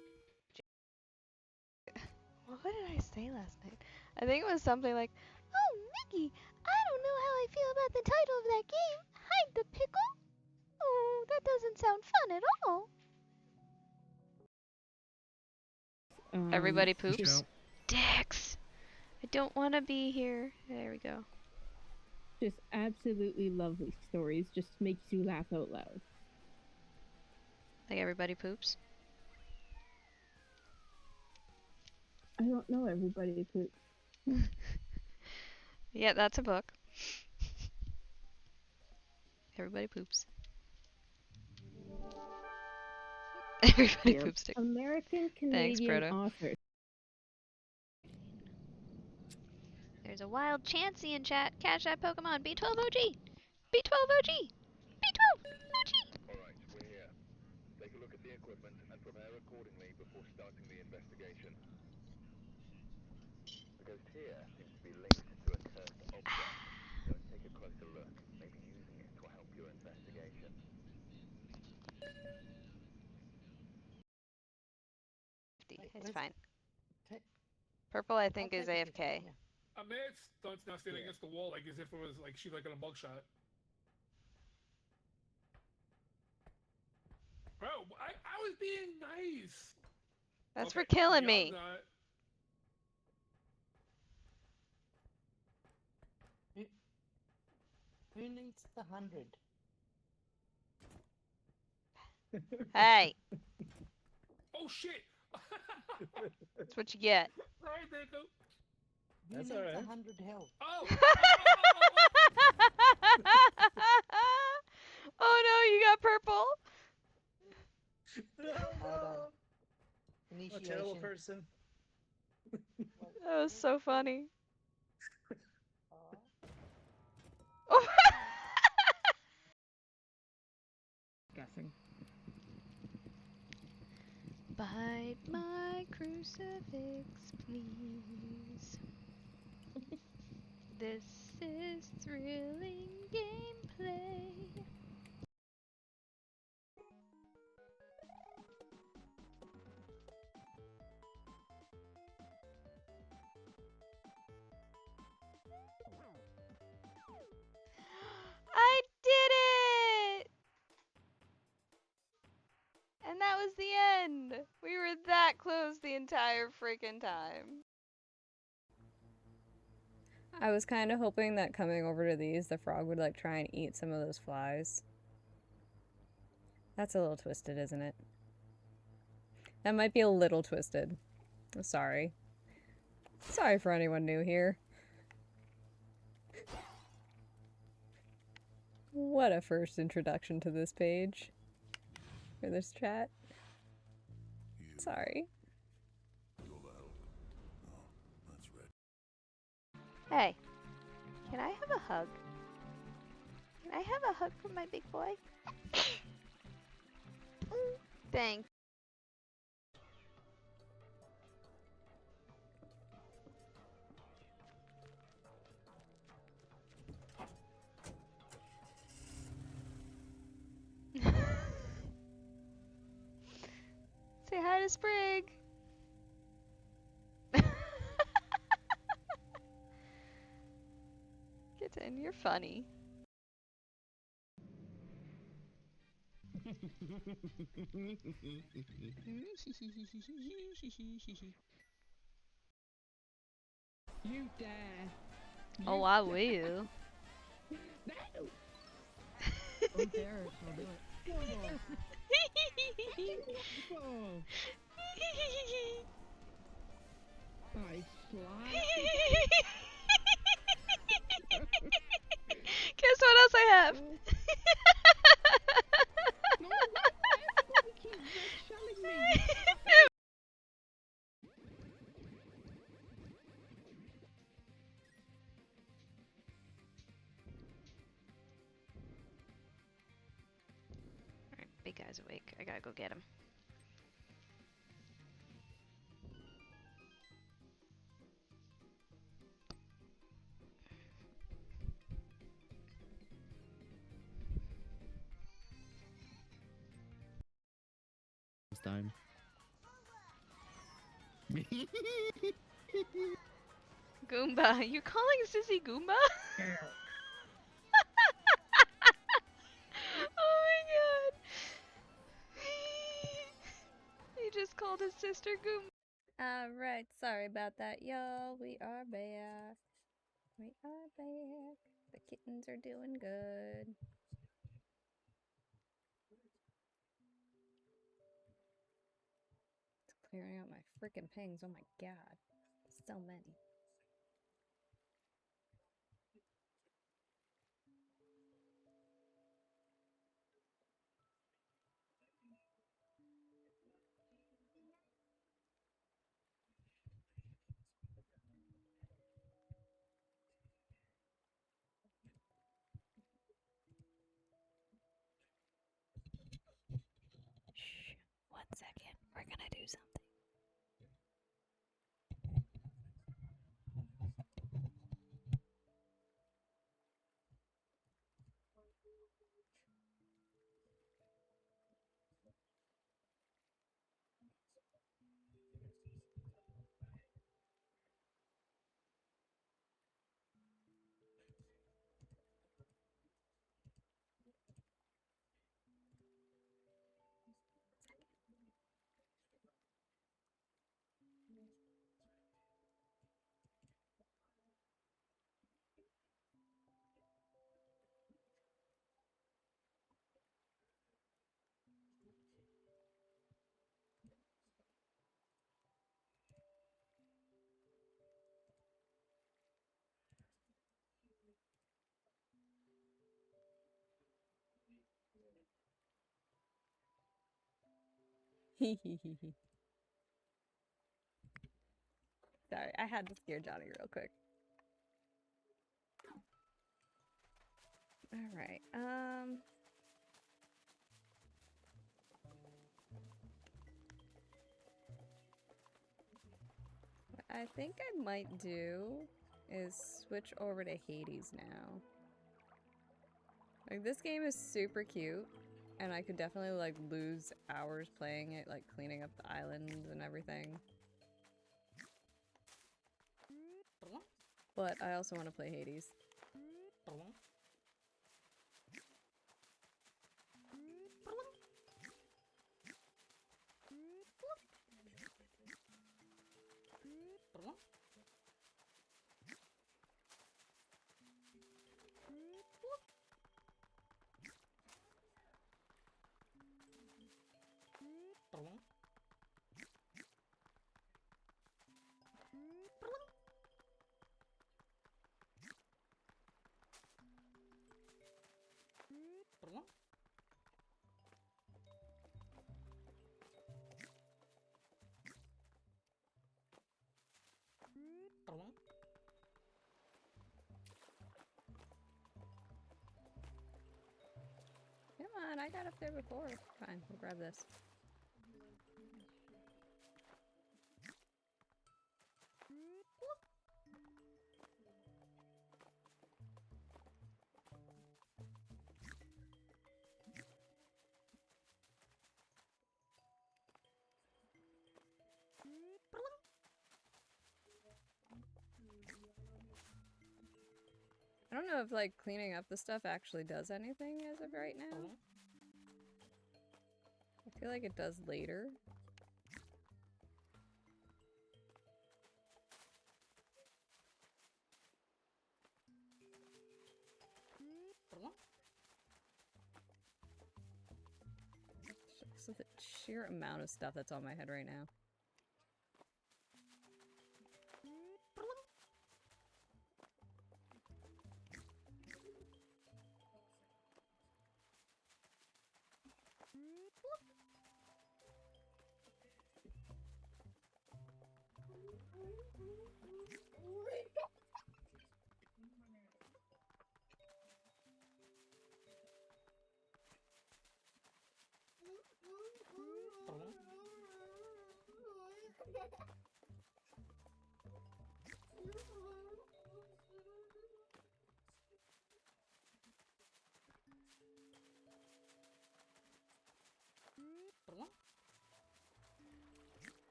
What did I say last night? I think it was something like, "Oh, Nikki, I don't know how I feel about the title of that game. Hide the pickle? Oh, that doesn't sound fun at all." Everybody poops. Dicks! I don't want to be here. There we go. Just absolutely lovely stories. Just makes you laugh out loud. Like everybody poops. I don't know everybody poops. Yeah, that's a book. Everybody poops. Everybody Yep. poops. American Thanks, Canadian Proto. author. There's a wild Chansey in chat. Catch that Pokemon. B12 OG! B12 OG! B12 OG! Alright, we're here. Take a look at the equipment and prepare accordingly before starting the investigation. The ghost here seems to be linked to a cursed object. Go and take a closer look. Maybe using it will help your investigation. It's fine. Purple, I think, is AFK. I mean, it's stunts now standing against the wall, like as if it was like she like in a mugshot. Bro, I was being nice. That's for killing me. Who needs the 100? Hey! Oh shit! That's what you get. Sorry, Deku. Who needs 100 health? Oh! Oh no, you got purple! No. A terrible person. That was so funny. Guessing. Bite my crucifix, please. This is thrilling gameplay. I did it! And that was the end! We were that close the entire freaking time. I was kind of hoping that coming over to these, the frog would like try and eat some of those flies. That's a little twisted, isn't it? That might be a little twisted. I'm sorry. Sorry for anyone new here. What a first introduction to this page. Or this chat. Sorry. Hey, can I have a hug? Can I have a hug from my big boy? Thanks. Say hi to Sprig. Kitten, you're funny. You dare. Oh, I will. No. Oh, there. I'll do it. I fly. Guess what else I have? No, everybody keeps shelling me. Alright, big guy's awake. I gotta go get him. time. Goomba. You calling Sissy Goomba? Oh my god. He just called his sister Goomba. Alright, sorry about that, y'all. We are back. We are back. The kittens are doing good. It's clearing out my freaking pings. Oh my god. So many. Shh. 1 second. We're gonna do something. Sorry, I had to scare Johnny real quick. Alright, what I think I might do is switch over to Hades now. Like, this game is super cute, and I could definitely, like, lose hours playing it, like, cleaning up the islands and everything. But I also want to play Hades. Come on, I got up there before. Fine, we'll grab this. I don't know if, like, cleaning up the stuff actually does anything as of right now. I feel like it does later. Just the sheer amount of stuff that's on my head right now.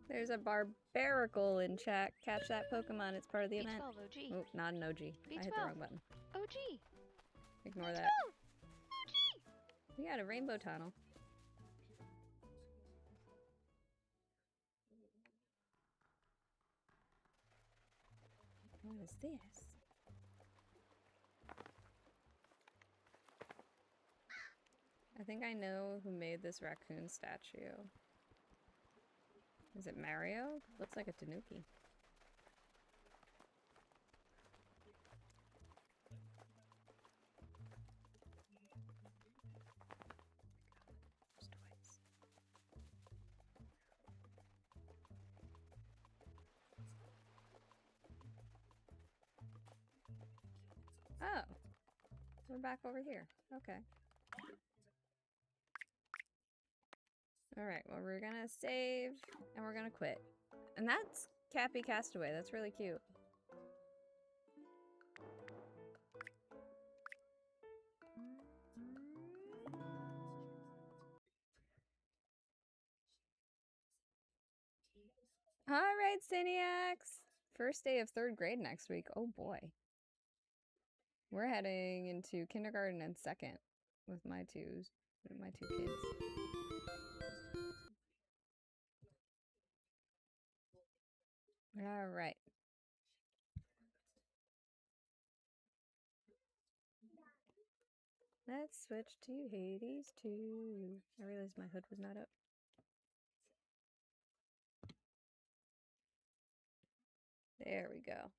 There's a barbaracle in chat. Catch that Pokemon. It's part of the event. B12 OG. Oh, not an OG. I hit the wrong button. OG. Ignore that. OG. We got a rainbow tunnel. What is this? I think I know who made this raccoon statue. Is it Mario? Looks like a Tanuki. Oh, we're back over here. Okay. Alright, well we're gonna save and we're gonna quit. And that's Capy Castaway. That's really cute. Alright, Cyniacs! First day of 3rd grade next week. Oh boy. We're heading into kindergarten and 2nd with my two kids. Alright. Let's switch to Hades 2. I realized my hood was not up. There we go.